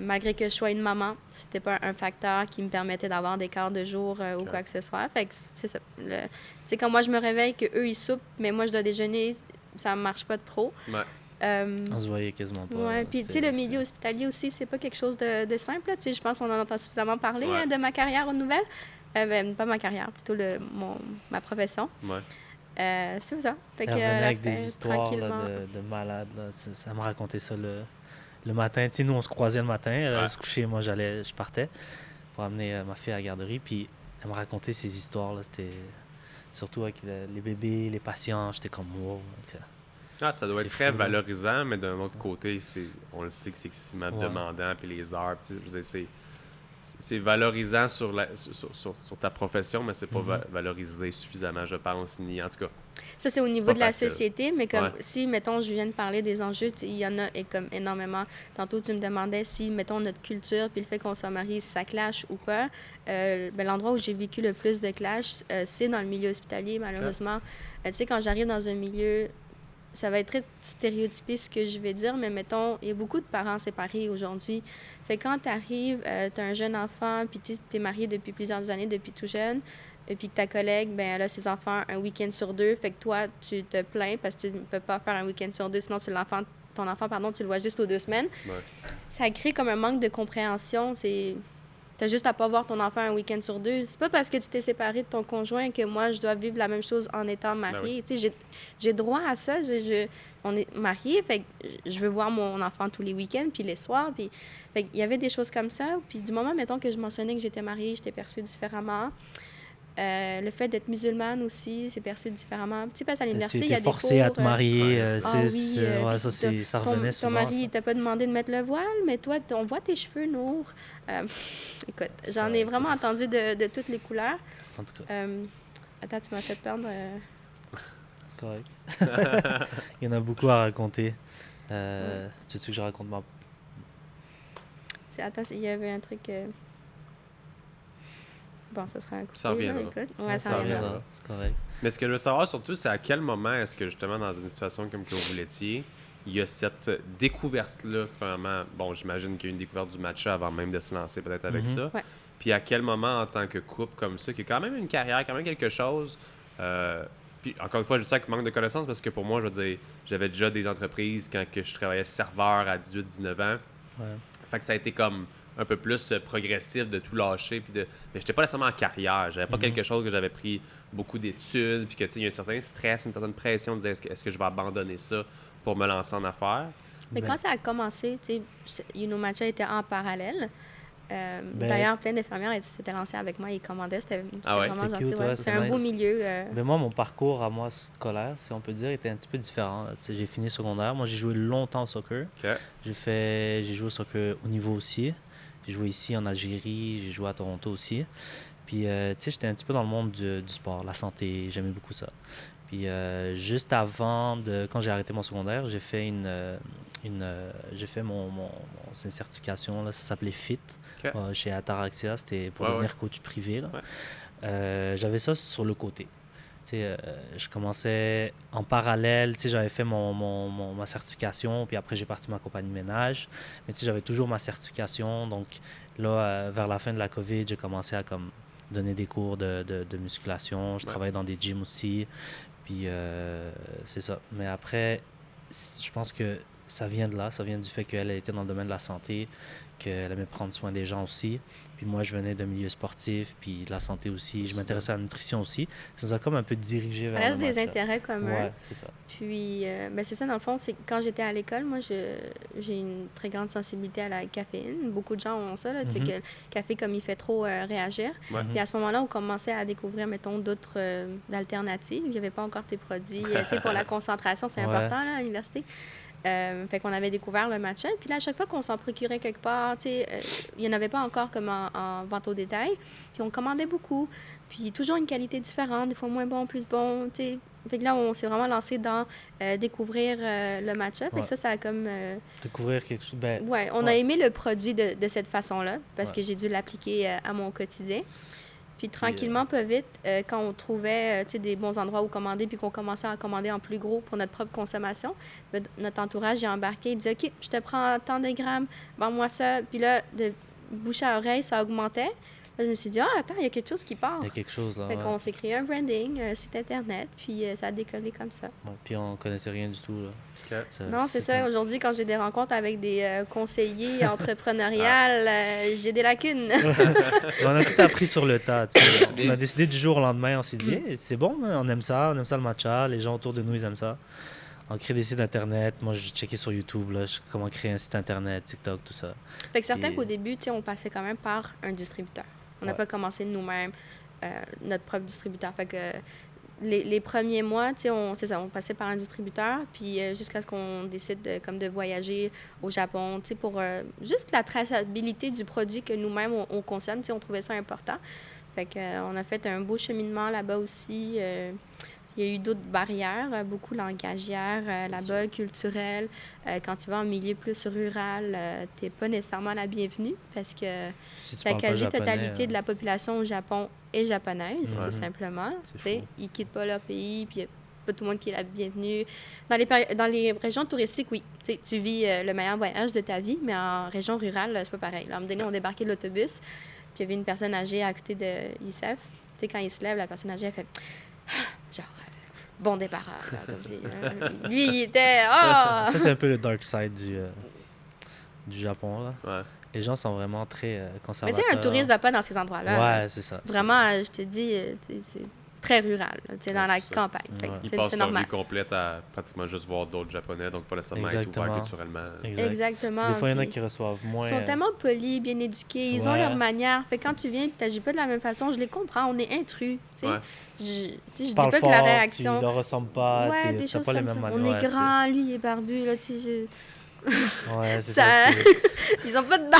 Speaker 2: Malgré que je sois une maman, c'était pas un facteur qui me permettait d'avoir des quarts de jour ou
Speaker 1: Ok.
Speaker 2: quoi que ce soit. Fait que c'est ça. Tu sais, quand moi je me réveille, qu'eux ils soupent, mais moi je dois déjeuner, ça marche pas trop.
Speaker 1: Ouais.
Speaker 3: on se voyait quasiment pas.
Speaker 2: Ouais,
Speaker 3: là.
Speaker 2: puis tu sais, le milieu hospitalier aussi, c'est pas quelque chose de simple. Là. Tu sais, je pense qu'on en entend suffisamment parler
Speaker 1: Ouais.
Speaker 2: de ma carrière aux nouvelles. Pas ma carrière, plutôt ma profession.
Speaker 1: Ouais.
Speaker 2: C'est ça. Fait
Speaker 3: Elle
Speaker 2: que,
Speaker 3: revenait
Speaker 2: à la
Speaker 3: avec
Speaker 2: fin,
Speaker 3: des histoires là,
Speaker 2: tranquillement.
Speaker 3: de malades. Là. Ça me racontait ça le matin. Tu sais, nous, on se croisait le matin. Elle allait
Speaker 1: Ouais.
Speaker 3: se coucher, moi, je partais pour amener ma fille à la garderie. Puis elle me racontait ces histoires. Là. C'était surtout avec les bébés, les patients. J'étais comme wow. Donc,
Speaker 1: Ah, ça doit
Speaker 3: C'est
Speaker 1: être très
Speaker 3: fou, là.
Speaker 1: valorisant, mais d'un autre côté, on le sait que c'est excessivement
Speaker 3: Ouais.
Speaker 1: demandant, puis les heures, puis, je veux dire, c'est valorisant sur ta profession, mais c'est pas valorisé suffisamment, je pense, ni en tout cas.
Speaker 2: Ça, c'est au niveau
Speaker 1: pas
Speaker 2: de la
Speaker 1: facile.
Speaker 2: société, mais comme
Speaker 1: Ouais.
Speaker 2: si, mettons, je viens de parler des enjeux, tu sais, il y en a et comme énormément. Tantôt, tu me demandais si, mettons, notre culture puis le fait qu'on soit marié, si ça clash ou pas. Ben, l'endroit où j'ai vécu le plus de clash, c'est dans le milieu hospitalier, malheureusement. Tu sais, quand j'arrive dans un milieu, ça va être très stéréotypé ce que je vais dire, mais mettons, il y a beaucoup de parents séparés aujourd'hui. Fait que quand tu arrives, tu as un jeune enfant, puis tu es marié depuis plusieurs années, depuis tout jeune, et puis que ta collègue, ben, elle a ses enfants un week-end sur 2, fait que toi, tu te plains parce que tu ne peux pas faire un week-end sur 2, sinon ton enfant, tu le vois juste aux 2 semaines.
Speaker 1: Ouais.
Speaker 2: Ça crée comme un manque de compréhension. t'as juste à pas voir ton enfant un week-end sur 2. C'est pas parce que tu t'es séparé de ton conjoint que moi, je dois vivre la même chose en étant mariée. Tu sais, j'ai droit à ça. On est mariés, fait que je veux voir mon enfant tous les week-ends, puis les soirs, puis... Fait qu'il y avait des choses comme ça. Puis du moment, mettons, que je mentionnais que j'étais mariée, j'étais perçue différemment. Le fait d'être musulmane aussi, c'est perçu différemment. Tu sais, parce qu'à l'université, il y a des cours...
Speaker 3: forcé à te marier, ça revenait souvent.
Speaker 2: Ton mari, il t'a pas demandé de mettre le voile, mais toi, on voit tes cheveux, Nour. Écoute, j'en ai vraiment entendu de toutes les couleurs.
Speaker 3: En tout cas.
Speaker 2: Attends, tu m'as fait perdre...
Speaker 3: C'est correct. Il y en a beaucoup à raconter. Tu veux que je raconte ma...
Speaker 2: Attends, il y avait un truc... Bon, ça sera un coup.
Speaker 1: Ça reviendra.
Speaker 2: Ouais, ça reviendra.
Speaker 3: C'est correct.
Speaker 1: Mais ce que je veux savoir surtout, c'est à quel moment est-ce que justement dans une situation comme que vous l'étiez, il y a cette découverte-là, premièrement. Bon, j'imagine qu'il y a une découverte du matcha avant même de se lancer peut-être avec ça.
Speaker 2: Ouais.
Speaker 1: Puis à quel moment en tant que couple comme ça, qui a quand même une carrière, quand même quelque chose... Puis encore une fois, je dis ça avec manque de connaissances parce que pour moi, je veux dire, j'avais déjà des entreprises quand que je travaillais serveur à 18-19 ans.
Speaker 3: Ouais.
Speaker 1: Fait que ça a été comme un peu plus progressif de tout lâcher. Puis mais j'étais pas nécessairement en carrière. J'avais pas quelque chose que j'avais pris beaucoup d'études. Puis que, tu sais, il y a un certain stress, une certaine pression de dire est-ce que je vais abandonner ça pour me lancer en affaires.
Speaker 2: Mais quand ça a commencé, tu sais, Matcha était en parallèle. D'ailleurs, plein d'infirmières s'étaient lancées avec moi et commandaient. C'était vraiment gentil. C'est un beau milieu.
Speaker 3: Mais moi, mon parcours à moi scolaire, si on peut dire, était un petit peu différent. J'ai fini secondaire. Moi, j'ai joué longtemps au soccer.
Speaker 1: Okay.
Speaker 3: J'ai joué au soccer au niveau aussi. J'ai joué ici en Algérie, j'ai joué à Toronto aussi. Puis, tu sais, j'étais un petit peu dans le monde du sport, la santé, j'aimais beaucoup ça. Puis, juste avant, quand j'ai arrêté mon secondaire, j'ai fait j'ai fait c'est une certification, là, ça s'appelait FIT, chez Ataraxia, c'était pour devenir coach privé. Là. Ouais. J'avais ça sur le côté. Je commençais en parallèle, j'avais fait ma certification, puis après j'ai parti ma compagnie de ménage, mais j'avais toujours ma certification, donc là, vers la fin de la COVID, j'ai commencé à comme donner des cours de musculation, je travaillais dans des gyms aussi, puis c'est ça. Mais après, je pense que ça vient de là, ça vient du fait qu'elle était dans le domaine de la santé, qu'elle aimait prendre soin des gens aussi. Puis moi, je venais d'un milieu sportif, puis de la santé aussi. Je m'intéressais à la nutrition aussi. Ça nous a comme un peu dirigé vers
Speaker 2: reste des intérêts communs.
Speaker 3: Ouais, c'est ça.
Speaker 2: Puis, c'est ça, dans le fond, c'est que quand j'étais à l'école, moi, j'ai une très grande sensibilité à la caféine. Beaucoup de gens ont ça, là, que le café, comme il fait trop réagir. Ouais. Puis à ce moment-là, on commençait à découvrir, mettons, d'autres alternatives. Il n'y avait pas encore tes produits. Pour la concentration, c'est important, là, à l'université. Fait qu'on avait découvert le matcha. Puis là, à chaque fois qu'on s'en procurait quelque part, il n'y en avait pas encore comme en vente au détail. Puis on commandait beaucoup. Puis toujours une qualité différente, des fois moins bon, plus bon. Fait que là, on s'est vraiment lancé dans découvrir le matcha. Fait que ça a comme...
Speaker 3: Découvrir quelque chose...
Speaker 2: on a aimé le produit de cette façon-là parce que j'ai dû l'appliquer à mon quotidien. Puis tranquillement, pas vite, quand on trouvait des bons endroits où commander, puis qu'on commençait à commander en plus gros pour notre propre consommation, notre entourage est embarqué. Il dit « OK, je te prends tant de grammes, vends-moi ça. » Puis là, de bouche à oreille, ça augmentait. Là, je me suis dit « Ah, attends, il y a quelque chose qui part. »
Speaker 3: Il y a quelque chose là.
Speaker 2: Fait qu'on s'est créé un branding, un site Internet, puis ça a décollé comme ça.
Speaker 3: Ouais, puis on connaissait rien du tout, là.
Speaker 2: Non, c'est ça. Aujourd'hui, quand j'ai des rencontres avec des conseillers entrepreneuriales, j'ai des lacunes.
Speaker 3: On a tout appris sur le tas. On a décidé du jour au lendemain, on s'est dit c'est bon, on aime ça le matcha, les gens autour de nous, ils aiment ça. On crée des sites Internet. Moi, j'ai checké sur YouTube là, comment créer un site Internet, TikTok, tout ça.
Speaker 2: Fait que certains qu'au début, on passait quand même par un distributeur. On n'a pas commencé nous-mêmes notre propre distributeur. Fait que les premiers mois, on passait par un distributeur, puis jusqu'à ce qu'on décide de voyager au Japon, pour juste la traçabilité du produit que nous-mêmes, on consomme, on trouvait ça important. Fait qu'on a fait un beau cheminement là-bas aussi. Il y a eu d'autres barrières, beaucoup langagières là-bas, culturelles. Quand tu vas en milieu plus rural, tu n'es pas nécessairement la bienvenue parce que la quasi-totalité de la population au Japon est japonaise, tout simplement. Ils ne quittent pas leur pays, puis il n'y a pas tout le monde qui est la bienvenue. Dans les régions touristiques, oui, tu vis le meilleur voyage de ta vie, mais en région rurale, c'est pas pareil. Là, à un moment donné, on débarquait de l'autobus, puis il y avait une personne âgée à côté de Youssef. Quand il se lève, la personne âgée, elle fait genre... bon débarras, comme si, lui, il était... Oh!
Speaker 3: Ça, c'est un peu le dark side du Japon, là.
Speaker 1: Ouais.
Speaker 3: Les gens sont vraiment très
Speaker 2: Mais
Speaker 3: conservateurs.
Speaker 2: tu sais, un touriste va pas dans ces endroits-là.
Speaker 3: Ouais, c'est ça.
Speaker 2: Vraiment, je te dis, c'est très rural. C'est dans la campagne. Fait que
Speaker 1: Ils
Speaker 2: c'est
Speaker 1: passent leur
Speaker 2: normal.
Speaker 1: vie complète à pratiquement juste voir d'autres Japonais, donc pas nécessairement être
Speaker 3: Exactement.
Speaker 1: ouvert culturellement.
Speaker 2: Exactement.
Speaker 3: Des fois, il y en a
Speaker 2: Puis
Speaker 3: qui reçoivent moins.
Speaker 2: ils sont tellement polis, bien éduqués, ils ont
Speaker 3: Ouais.
Speaker 2: leur manière. Fait que quand tu viens et tu n'agis pas de la même façon, je les comprends, on est intrus. Tu sais.
Speaker 1: Ouais.
Speaker 2: Je
Speaker 3: Tu
Speaker 2: dis
Speaker 3: parles
Speaker 2: pas
Speaker 3: fort,
Speaker 2: que la réaction.
Speaker 3: tu leur ressembles pas,
Speaker 2: Ouais,
Speaker 3: t'as
Speaker 2: des choses
Speaker 3: pas les
Speaker 2: comme
Speaker 3: mêmes
Speaker 2: ça.
Speaker 3: manières.
Speaker 2: On est
Speaker 3: Ouais,
Speaker 2: grand, lui il est barbu, là, tu sais.
Speaker 3: Ouais, c'est
Speaker 2: Ça-
Speaker 3: ça.
Speaker 2: Ils ont pas de dents.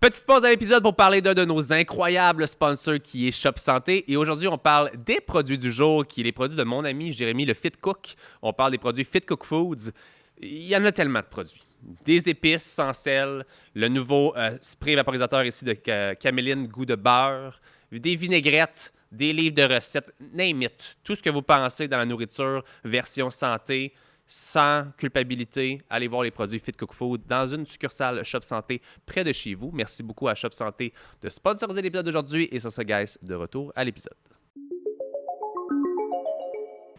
Speaker 1: Petite pause dans l'épisode pour parler d'un de nos incroyables sponsors qui est Shop Santé. Et aujourd'hui, on parle des produits du jour, qui est les produits de mon ami Jérémy, le Fit Cook. On parle des produits Fit Cook Foods. Il y en a tellement de produits. Des épices sans sel, le nouveau spray vaporisateur ici de caméline goût de beurre, des vinaigrettes, des livres de recettes, name it. Tout ce que vous pensez dans la nourriture, version santé, sans culpabilité, allez voir les produits Fit Cook Food dans une succursale Shop Santé près de chez vous. Merci beaucoup à Shop Santé de sponsoriser l'épisode d'aujourd'hui. Et sur ce, guys, de retour à l'épisode.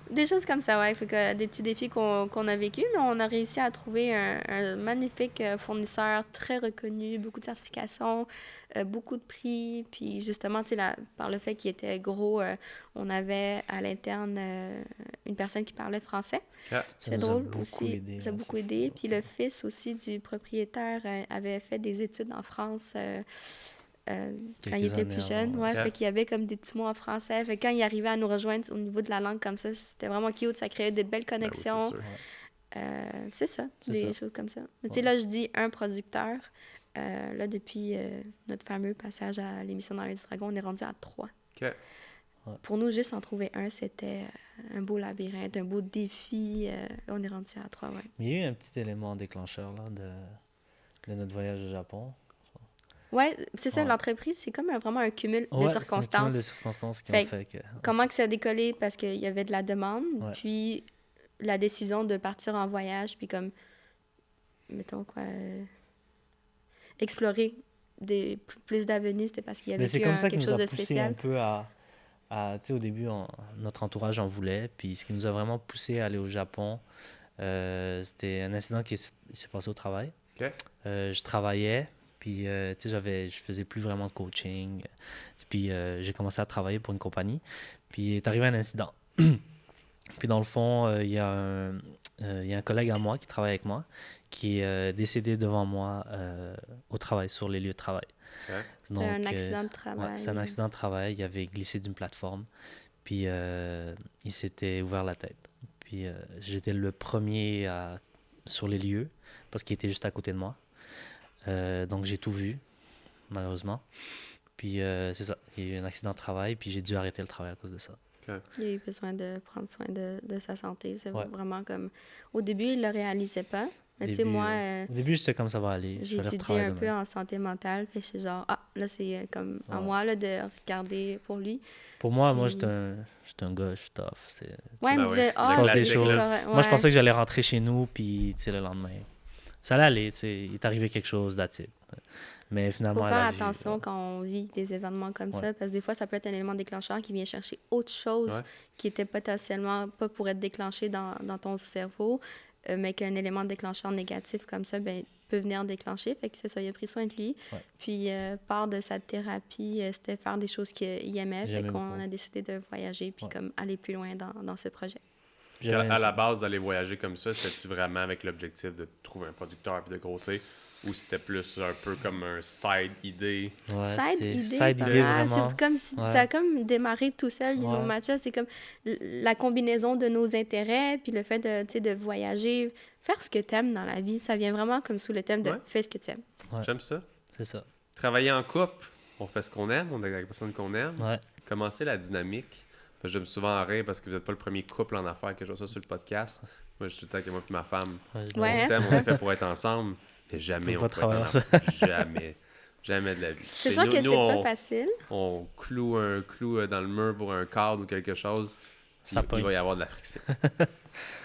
Speaker 2: Des choses comme ça, ouais. Fait que des petits défis qu'on a vécu, mais on a réussi à trouver un magnifique fournisseur très reconnu, beaucoup de certifications, beaucoup de prix. Puis justement, tu sais, par le fait qu'il était gros, on avait à l'interne une personne qui parlait français.
Speaker 1: Ah.
Speaker 2: C'est drôle aussi. Ça a beaucoup aidé. Puis le fils aussi du propriétaire avait fait des études en France. Quand il était plus jeune, ouais, fait qu'il y avait comme des petits mots en français. Fait que quand il arrivait à nous rejoindre au niveau de la langue comme ça, c'était vraiment cute, ça créait des belles connexions. C'est ça, des choses comme ça. Mais tu sais, là, je dis un producteur. Là, depuis notre fameux passage à l'émission dans l'œil du dragon, on est rendu à 3.
Speaker 1: Okay.
Speaker 2: Pour nous, juste en trouver un, c'était un beau labyrinthe, un beau défi. Là, on est rendu à 3, ouais.
Speaker 3: Mais il y a eu un petit élément déclencheur là, de notre voyage au Japon.
Speaker 2: Oui, c'est ça, l'entreprise, c'est comme vraiment un cumul de circonstances.
Speaker 3: C'est un cumul de circonstances qui ont fait que...
Speaker 2: Comment que ça a décollé? Parce qu'il y avait de la demande, puis la décision de partir en voyage, puis comme, mettons quoi, explorer plus d'avenues, c'était parce qu'il y avait quelque chose de spécial.
Speaker 3: C'est comme ça qui nous a poussé un peu à tu sais, au début, notre entourage en voulait, puis ce qui nous a vraiment poussé à aller au Japon, c'était un incident qui s'est passé au travail.
Speaker 1: Okay.
Speaker 3: Je travaillais, puis, tu sais, je faisais plus vraiment de coaching. Puis, j'ai commencé à travailler pour une compagnie. Puis, il est arrivé un incident. Puis, dans le fond, il y a un collègue à moi qui travaille avec moi qui est décédé devant moi au travail, sur les lieux de travail.
Speaker 1: Okay.
Speaker 2: C'était un accident de travail.
Speaker 3: Ouais, c'est un accident de travail. Il avait glissé d'une plateforme. Puis, il s'était ouvert la tête. Puis, j'étais le premier sur les lieux parce qu'il était juste à côté de moi. Donc, j'ai tout vu, malheureusement. Puis, c'est ça. Il y a eu un accident de travail, puis j'ai dû arrêter le travail à cause de ça.
Speaker 1: Okay.
Speaker 2: Il a eu besoin de prendre soin de sa santé. C'est vraiment comme... Au début, il ne le réalisait pas. Mais tu sais, moi...
Speaker 3: Au début, j'étais comme ça va aller.
Speaker 2: J'ai étudié un peu en santé mentale. Fait que je suis genre, là, c'est comme à moi là, de regarder pour lui.
Speaker 3: Pour moi, j'étais un gars, je suis tough.
Speaker 2: Ouais, mais
Speaker 1: c'est
Speaker 2: correct.
Speaker 3: Moi, je pensais que j'allais rentrer chez nous, puis le lendemain... Ça allait aller, il est arrivé quelque chose, that's it. Mais finalement,
Speaker 2: il faut faire attention quand on vit des événements comme ça, parce que des fois, ça peut être un élément déclencheur qui vient chercher autre chose qui était potentiellement pas pour être déclenché dans ton cerveau, mais qu'un élément déclencheur négatif comme ça peut venir déclencher. Fait que c'est ça, il a pris soin de lui. Puis, part de sa thérapie, c'était faire des choses qu'il aimait. Fait qu'on a décidé de voyager puis comme aller plus loin dans ce projet.
Speaker 1: À la base, d'aller voyager comme ça, c'était-tu vraiment avec l'objectif de trouver un producteur et de grossir? Ou c'était plus un peu comme un side idée?
Speaker 2: Side idée, vraiment. C'est comme si ça a comme démarré tout seul, Matcha. C'est comme la combinaison de nos intérêts, puis le fait de voyager, faire ce que tu aimes dans la vie. Ça vient vraiment comme sous le thème de fais ce que tu aimes.
Speaker 1: J'aime ça.
Speaker 3: C'est ça.
Speaker 1: Travailler en couple, on fait ce qu'on aime, on est avec la personne qu'on aime.
Speaker 3: Ouais.
Speaker 1: Commencer la dynamique. J'aime souvent rire parce que vous n'êtes pas le premier couple en affaires que je vois ça sur le podcast. Moi, je suis tout le temps que moi et ma femme. On s'aime, on est fait pour être ensemble. Et jamais on pourrait être ensemble. Jamais de la vie.
Speaker 2: C'est sûr que c'est pas facile.
Speaker 1: On cloue un clou dans le mur pour un cadre ou quelque chose. Il va y avoir de la friction.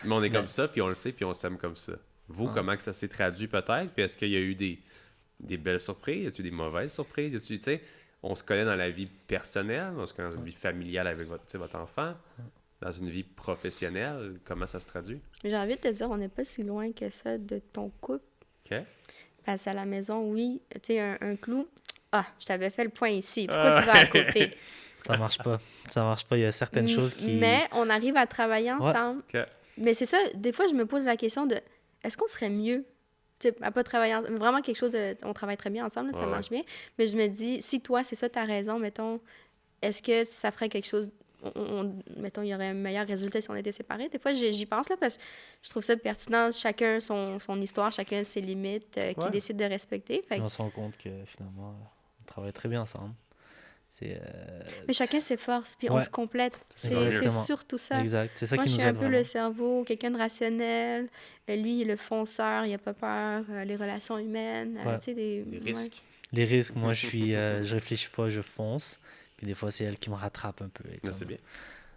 Speaker 1: Mais on est comme ça, puis on le sait, puis on s'aime comme ça. Vous, comment que ça s'est traduit peut-être? Puis est-ce qu'il y a eu des belles surprises? Y a-t-il des mauvaises surprises? Tu sais, on se connaît dans la vie personnelle, on se connaît dans la vie familiale avec votre enfant, dans une vie professionnelle, comment ça se traduit?
Speaker 2: J'ai envie de te dire, on n'est pas si loin que ça de ton couple.
Speaker 1: OK.
Speaker 2: Parce qu'à la maison, oui, tu sais, un clou. Ah, je t'avais fait le point ici. Pourquoi tu vas à côté?
Speaker 3: Ça marche pas. Ça marche pas. Il y a certaines choses qui...
Speaker 2: Mais on arrive à travailler ensemble.
Speaker 1: OK.
Speaker 2: Mais c'est ça, des fois, je me pose la question de est-ce qu'on serait mieux à pas travailler ensemble? Vraiment quelque chose de... On travaille très bien ensemble, là, ça marche bien. Mais je me dis, si toi, c'est ça ta raison, mettons, est-ce que ça ferait quelque chose... mettons, il y aurait un meilleur résultat si on était séparés. Des fois, j'y pense, là, parce que je trouve ça pertinent. Chacun son histoire, chacun ses limites, qui décide de respecter. Fait...
Speaker 3: On se rend compte que, finalement, on travaille très bien ensemble.
Speaker 2: Mais chacun ses forces, puis on se complète. C'est surtout ça.
Speaker 3: Exact. C'est ça
Speaker 2: Moi,
Speaker 3: qui nous aide.
Speaker 2: Moi, je suis un peu le cerveau, quelqu'un de rationnel. Lui, il est le fonceur, il n'a pas peur. Les relations humaines, tu sais, des
Speaker 1: risques.
Speaker 3: Les risques, moi, je réfléchis pas, je fonce. Puis des fois, c'est elle qui me rattrape un peu.
Speaker 1: C'est bien.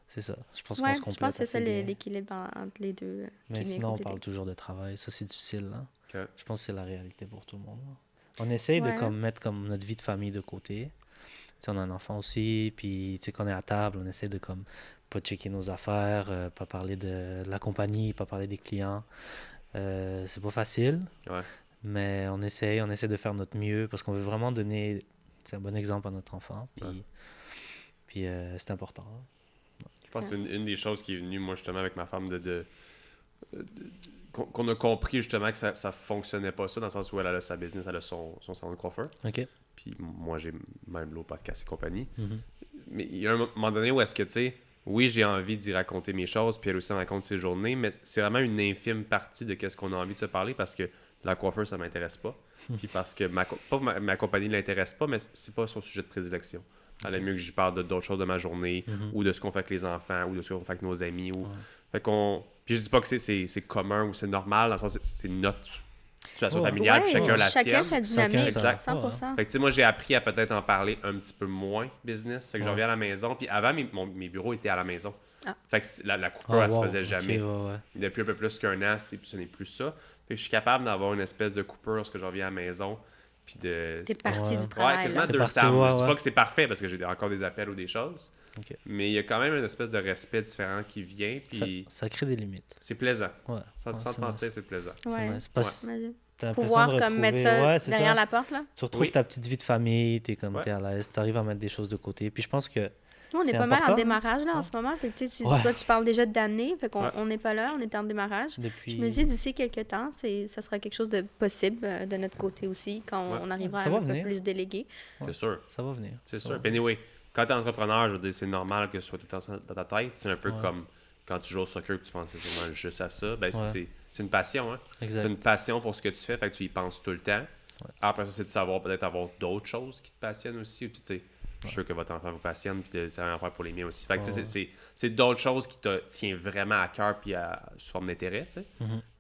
Speaker 3: C'est ça. Je pense qu'on se complète.
Speaker 2: Je pense que c'est ça l'équilibre entre les deux.
Speaker 3: Mais sinon, on parle toujours de travail. Ça, c'est difficile. Hein? Okay. Je pense que c'est la réalité pour tout le monde. Là. On essaye de mettre comme notre vie de famille de côté. T'sais, on a un enfant aussi, puis quand on est à table, on essaie de pas checker nos affaires, pas parler de la compagnie, pas parler des clients. C'est pas facile, mais on essaie de faire notre mieux parce qu'on veut vraiment donner un bon exemple à notre enfant. Puis c'est important. Hein.
Speaker 1: Je pense que c'est une des choses qui est venue, moi, justement, avec ma femme, qu'on a compris, justement, que ça fonctionnait pas ça, dans le sens où elle a sa business, elle a son salon de coiffeur.
Speaker 3: OK.
Speaker 1: Puis moi, j'ai même l'autre podcast et compagnie. Mais il y a un moment donné où est-ce que, tu sais, oui, j'ai envie d'y raconter mes choses, puis elle aussi raconte ses journées, mais c'est vraiment une infime partie de qu'est-ce qu'on a envie de se parler parce que la coiffeur, ça m'intéresse pas. Puis parce que ma compagnie ne l'intéresse pas, mais c'est pas son sujet de prédilection. Elle aime mieux que j'y parle d'autres choses de ma journée, ou de ce qu'on fait avec les enfants, ou de ce qu'on fait avec nos amis. Fait qu'on... Puis je dis pas que c'est commun ou c'est normal, dans le sens c'est notre situation familiale, puis chacun la sienne.
Speaker 2: Chacun sa dynamique,
Speaker 1: exact.
Speaker 2: 100%.
Speaker 1: Fait que tu sais, moi, j'ai appris à peut-être en parler un petit peu moins business. Fait que je reviens à la maison. Puis avant, mes bureaux étaient à la maison. Fait que la coupure, elle se faisait jamais. Depuis un peu plus qu'un an, ce n'est plus ça. Fait que je suis capable d'avoir une espèce de coupure lorsque je reviens à la maison. Puis de...
Speaker 2: T'es parti du travail.
Speaker 1: Quasiment 2 temps. Je dis pas que c'est parfait parce que j'ai encore des appels ou des choses. Mais il y a quand même une espèce de respect différent qui vient. Puis
Speaker 3: ça crée des limites.
Speaker 1: C'est plaisant. Sans te mentir, c'est plaisant.
Speaker 2: Pouvoir comme mettre ça derrière la porte, là.
Speaker 3: Tu retrouves ta petite vie de famille, t'es à l'aise, t'arrives à mettre des choses de côté. Puis je pense que
Speaker 2: nous, on est pas mal en démarrage là en ce moment. Fait que, toi, tu parles déjà d'années. Fait qu'on n'est pas là, on est en démarrage. Je me dis d'ici quelques temps, ça sera quelque chose de possible de notre côté aussi, quand on arrivera à un peu plus déléguer.
Speaker 1: C'est sûr.
Speaker 3: Ça va venir.
Speaker 1: C'est sûr. Puis anyway, quand tu es entrepreneur, je veux dire, c'est normal que ce soit tout le temps dans ta tête. C'est un peu comme quand tu joues au soccer que tu penses vraiment juste à ça. Ben, c'est une passion. Hein?
Speaker 3: Exact.
Speaker 1: C'est une passion pour ce que tu fais, fait que tu y penses tout le temps. Après ça, c'est de savoir peut-être avoir d'autres choses qui te passionnent aussi. Puis tu sais, je suis sûr que votre enfant vous passionne, puis c'est un affaire pour les miens aussi. Fait que c'est d'autres choses qui te tiennent vraiment à cœur, puis sous forme d'intérêt, tu sais.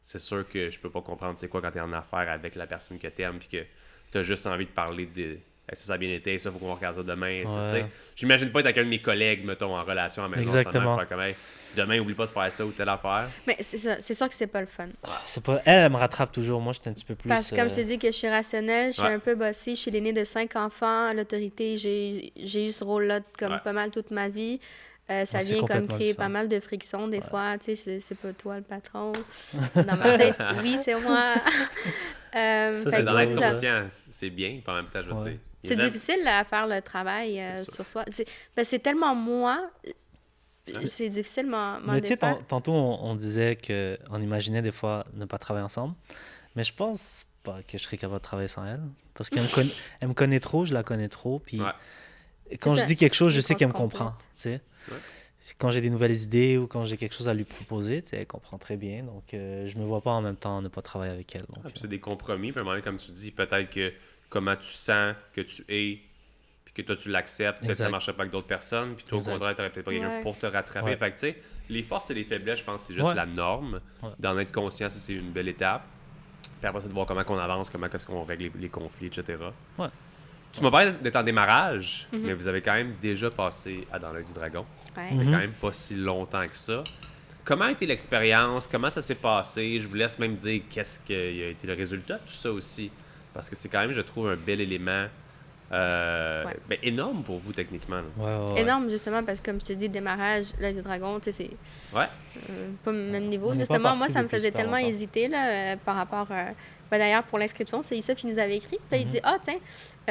Speaker 1: C'est sûr que je peux pas comprendre c'est quoi quand t'es en affaire avec la personne que t'aimes, puis que t'as juste envie de parler de... Ça a bien été, ça, faut qu'on regarde ça demain. J'imagine pas être avec un de mes collègues, mettons, en relation à la maison.
Speaker 3: Exactement.
Speaker 1: Faire comme, hey, demain, oublie pas de faire ça ou telle affaire.
Speaker 2: Mais c'est sûr que c'est pas le fun.
Speaker 3: Elle me rattrape toujours. Moi, j'étais un petit peu plus...
Speaker 2: Parce que comme je te dis que je suis rationnelle, je suis un peu bossée. Je suis l'aînée de 5 enfants. À l'autorité, j'ai eu ce rôle-là comme pas mal toute ma vie. Ça vient comme créer pas mal de frictions des fois. Tu sais, c'est pas toi le patron. Dans ma tête, oui, c'est moi.
Speaker 1: C'est dans l'être conscient, c'est bien. Puis en même temps, je veux dire...
Speaker 2: C'est difficile à faire le travail sur soi. C'est tellement moi... C'est difficile m'en
Speaker 3: Mais tu sais, tantôt, on disait qu'on imaginait des fois ne pas travailler ensemble. Mais je pense pas que je serais capable de travailler sans elle. Parce qu'elle me connaît trop, je la connais trop. Puis quand je dis quelque chose, je sais qu'elle me comprend. Tu sais. Quand j'ai des nouvelles idées ou quand j'ai quelque chose à lui proposer, elle comprend très bien. Donc, je me vois pas en même temps ne pas travailler avec elle. Donc,
Speaker 1: c'est des compromis. Puis à un moment donné, comme tu dis, peut-être que comment tu sens que tu es... que toi tu l'acceptes, peut-être que ça ne marcherait pas avec d'autres personnes, puis toi au contraire, tu n'aurais peut-être pas quelqu'un pour te rattraper. Fait que tu sais, les forces et les faiblesses, je pense que c'est juste la norme. D'en être conscient, ça, c'est une belle étape. Puis après, c'est de voir comment on avance, comment est-ce qu'on règle les conflits, etc. Tu m'as parlé d'être en démarrage, mais vous avez quand même déjà passé à Dans l'œil du dragon. Ça fait quand même pas si longtemps que ça. Comment a été l'expérience? Comment ça s'est passé? Je vous laisse même dire qu'est-ce qui a été le résultat de tout ça aussi. Parce que c'est quand même, je trouve, un bel élément Ben, énorme pour vous, techniquement.
Speaker 2: Énorme, justement, parce que, comme je te dis, démarrage, l'œil du dragon, tu sais, c'est pas le même niveau.
Speaker 3: On n'est
Speaker 2: Justement,
Speaker 3: pas
Speaker 2: moi, ça me
Speaker 3: parti
Speaker 2: faisait
Speaker 3: depuis
Speaker 2: tellement
Speaker 3: super
Speaker 2: hésiter là, par rapport... d'ailleurs, pour l'inscription, c'est Youssef qui nous avait écrit. Puis là, il dit, tiens,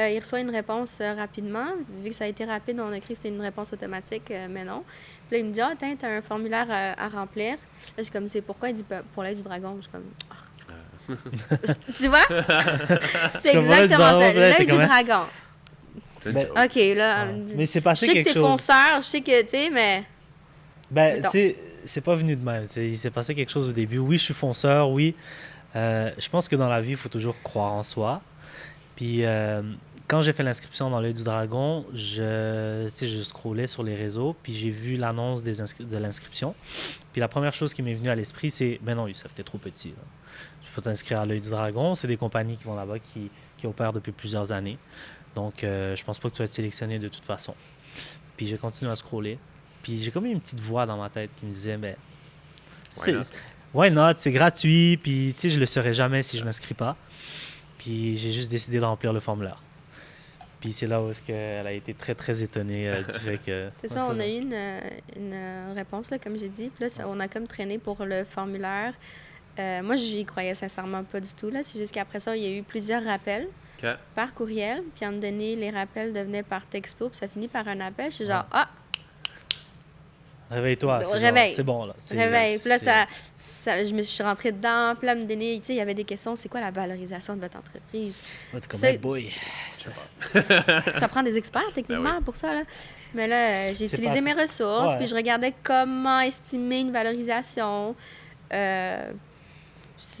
Speaker 2: il reçoit une réponse rapidement. Vu que ça a été rapide, on a écrit que c'était une réponse automatique, mais non. Puis là, il me dit, tiens, t'as un formulaire à remplir. Là, je suis comme, c'est pourquoi? Il dit, pour l'œil du dragon. Je suis comme, tu vois? C'est exactement ça, l'œil du dragon. OK, là.
Speaker 3: Mais c'est passé
Speaker 2: quelque chose. Je sais que t'es fonceur, je sais que, tu sais, mais...
Speaker 3: Ben, tu sais, c'est pas venu de même. Il s'est passé quelque chose au début. Oui, je suis fonceur, oui. Je pense que dans la vie, il faut toujours croire en soi. Puis, quand j'ai fait l'inscription dans l'œil du dragon, je scrollais sur les réseaux, puis j'ai vu l'annonce de l'inscription. Puis la première chose qui m'est venue à l'esprit, c'est « Ben non, Youssef, t'es trop petit. Là. Tu peux t'inscrire à l'œil du dragon. » C'est des compagnies qui vont là-bas, qui opèrent depuis plusieurs années. Donc, je pense pas que tu vas être sélectionné de toute façon. Puis j'ai continué à scroller. Puis j'ai comme eu une petite voix dans ma tête qui me disait « Ben, why not? C'est gratuit. Puis, tu sais, je le saurais jamais si je m'inscris pas. » Puis j'ai juste décidé de remplir le formulaire. Puis c'est là où elle a été très, très étonnée du fait que...
Speaker 2: C'est ça, on a eu une réponse, là, comme j'ai dit. Puis là, on a comme traîné pour le formulaire. Moi, j'y croyais sincèrement pas du tout. Là. C'est juste qu'après ça, il y a eu plusieurs rappels par courriel. Puis à un moment donné, les rappels devenaient par texto. Puis ça finit par un appel. Je suis genre,
Speaker 3: réveille-toi, c'est bon, là.
Speaker 2: Réveille. Puis là, je me suis rentrée dedans. Puis là, me donner, tu sais, il y avait des questions. C'est quoi la valorisation de votre entreprise?
Speaker 3: Ouais, comme un boy.
Speaker 2: Ça prend des experts, techniquement, pour ça, là. Mais là, j'ai utilisé mes ressources. Puis je regardais comment estimer une valorisation.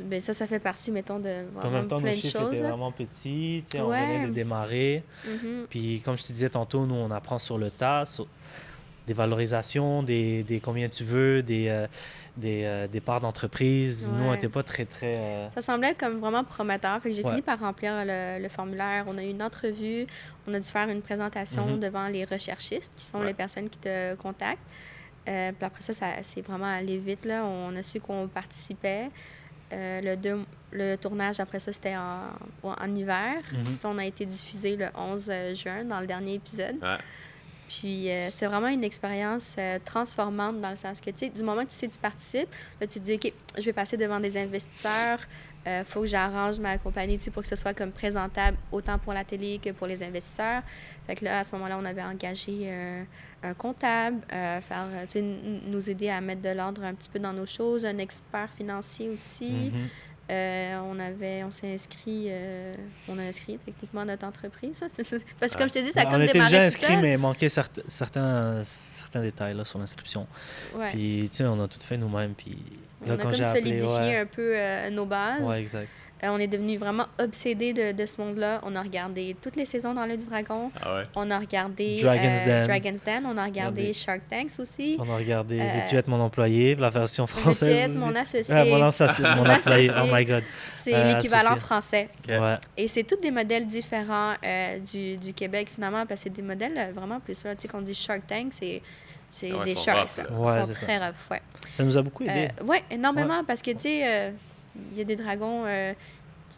Speaker 2: Ben ça fait partie, mettons, de
Speaker 3: vraiment en même temps,
Speaker 2: plein
Speaker 3: nos
Speaker 2: de
Speaker 3: chiffres
Speaker 2: choses.
Speaker 3: étaient vraiment petits. On venait de démarrer.
Speaker 2: Mm-hmm.
Speaker 3: Puis, comme je te disais tantôt, nous, on apprend sur le tas. Des valorisations, des combien tu veux, des parts d'entreprise. Nous, on n'était pas très...
Speaker 2: Ça semblait comme vraiment prometteur. Fait que j'ai fini par remplir le formulaire. On a eu une entrevue. On a dû faire une présentation devant les recherchistes, qui sont les personnes qui te contactent. Puis après ça, c'est vraiment allé vite. Là. On a su qu'on participait. Le tournage, après ça, c'était en hiver. Puis on a été diffusé le 11 juin dans le dernier épisode. Puis c'est vraiment une expérience transformante dans le sens que, tu sais, du moment que tu sais que tu participes, là, tu te dis, OK, je vais passer devant des investisseurs, faut que j'arrange ma compagnie, tu sais, pour que ce soit comme présentable autant pour la télé que pour les investisseurs. Fait que là, à ce moment-là, on avait engagé un comptable, tu sais, nous aider à mettre de l'ordre un petit peu dans nos choses, un expert financier aussi. On s'est inscrit, on a inscrit techniquement notre entreprise. Parce que comme je te dis, ça a comme démarré.
Speaker 3: On était déjà inscrit, mais il manquait certains détails là, sur l'inscription. Puis, tu sais, on a tout fait nous-mêmes. Puis,
Speaker 2: là, on a comme solidifié un peu nos bases.
Speaker 3: Oui, exact.
Speaker 2: On est devenu vraiment obsédés de ce monde-là. On a regardé toutes les saisons dans l'œil du dragon. On a regardé Dragon's Den. On a regardé Shark Tanks aussi.
Speaker 3: On a regardé Veux-tu être mon employé, la version française.
Speaker 2: Veux-tu être mon associé.
Speaker 3: Mon employé. Oh my God.
Speaker 2: C'est l'équivalent français.
Speaker 3: Et
Speaker 2: c'est tous des modèles différents du Québec, finalement, parce que c'est des modèles vraiment plus... Tu sais, quand on dit Shark Tank, c'est des sharks. Ils sont très rough.
Speaker 3: Ça nous a beaucoup aidé.
Speaker 2: Oui, énormément, parce que, tu sais... il y a des dragons,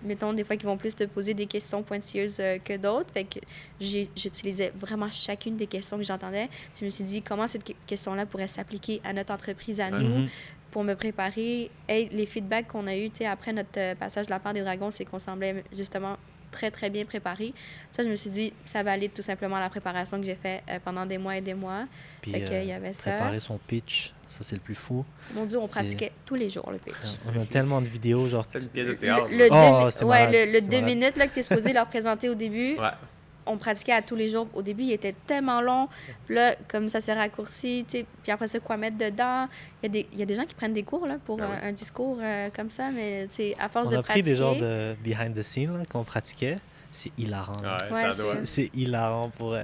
Speaker 2: mettons, des fois, qui vont plus te poser des questions pointilleuses que d'autres. Fait que j'utilisais vraiment chacune des questions que j'entendais. Je me suis dit, comment cette question-là pourrait s'appliquer à notre entreprise, à nous, pour me préparer. Les feedbacks qu'on a eus après notre passage de la part des dragons, c'est qu'on semblait justement très, très bien préparé. Ça, je me suis dit, ça valide tout simplement la préparation que j'ai faite pendant des mois et des mois.
Speaker 3: Puis,
Speaker 2: fait qu'il y avait ça.
Speaker 3: Préparer son pitch, ça, c'est le plus fou.
Speaker 2: Mon Dieu, on pratiquait tous les jours le pitch.
Speaker 3: On a tellement de vidéos, genre...
Speaker 1: C'est une pièce de théâtre.
Speaker 2: Le 2 minutes là, que tu es supposé leur présenter au début, on pratiquait à tous les jours. Au début, il était tellement long. Puis là, comme ça s'est raccourci, tu sais, puis après ça, quoi mettre dedans. Il y a des gens qui prennent des cours là, pour un discours comme ça, mais à force de pratiquer... On a pris
Speaker 3: des genres de behind the scenes là, qu'on pratiquait. C'est hilarant. C'est hilarant pour eux.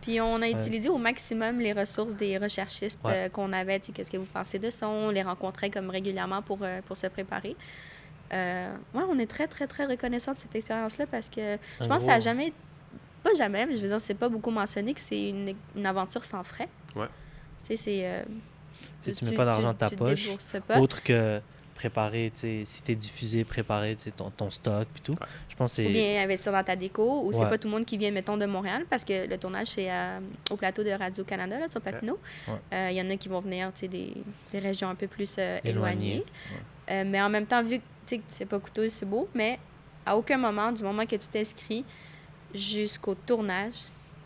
Speaker 2: Puis on a utilisé au maximum les ressources des recherchistes qu'on avait. Qu'est-ce que vous pensez de ça? On les rencontrait comme régulièrement pour se préparer. On est très, très, très reconnaissants de cette expérience-là parce que je pense que ça n'a jamais... Pas jamais, mais je veux dire, c'est pas beaucoup mentionné que c'est une aventure sans frais. Tu sais,
Speaker 3: tu mets pas d'argent de ta poche, autre que préparer, si tu es diffusé, préparer ton stock et tout. Ouais. Je pense que c'est...
Speaker 2: Ou bien investir dans ta déco, ou c'est pas tout le monde qui vient, mettons, de Montréal, parce que le tournage, c'est au plateau de Radio-Canada, là, sur Papineau. Il y en a qui vont venir des régions un peu plus éloignées. Ouais. Mais en même temps, vu que c'est pas coûteux, c'est beau, mais à aucun moment, du moment que tu t'inscris jusqu'au tournage,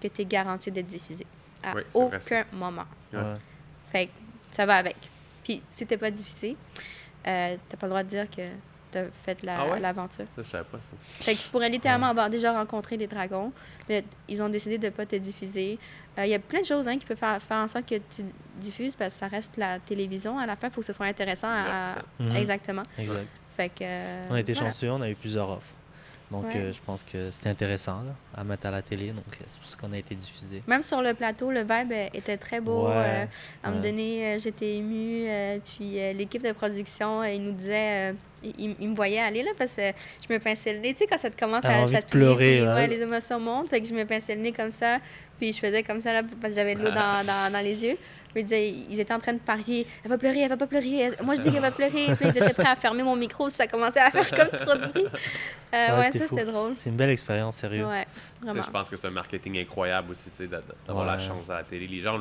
Speaker 2: que tu es garanti d'être diffusé. À aucun moment. Ouais. Fait que ça va avec. Puis, si t'es pas diffusé, t'as pas le droit de dire que t'as fait l'aventure.
Speaker 1: Ça, je savais pas ça.
Speaker 2: Fait que tu pourrais littéralement avoir déjà rencontré les dragons, mais ils ont décidé de pas te diffuser. Il y a plein de choses qui peuvent faire en sorte que tu diffuses, parce que ça reste la télévision. À la fin, il faut que ce soit intéressant. Exactement.
Speaker 3: Exact.
Speaker 2: Fait que,
Speaker 3: on a été chanceux, on a eu plusieurs offres. Donc, je pense que c'était intéressant à mettre à la télé. Donc, c'est pour ça qu'on a été diffusé.
Speaker 2: Même sur le plateau, le vibe était très beau. À un moment donné, j'étais émue. Puis l'équipe de production, ils nous disaient... ils me voyaient aller, là, parce que je me pinçais le nez. Tu sais, quand ça te commence à chatouiller, puis, les émotions montent. Fait que je me pinçais le nez comme ça. Puis je faisais comme ça, là, parce que j'avais de l'eau dans les yeux. Ils étaient en train de parier. Elle va pleurer, elle va pas pleurer. Moi, je dis qu'elle va pleurer. Puis ils étaient prêts à fermer mon micro si ça commençait à faire comme trop de bruit. Ça, c'était drôle.
Speaker 3: C'est une belle expérience, sérieux.
Speaker 2: Ouais, vraiment.
Speaker 1: Je pense que c'est un marketing incroyable aussi, d'avoir la chance à la télé. Les gens,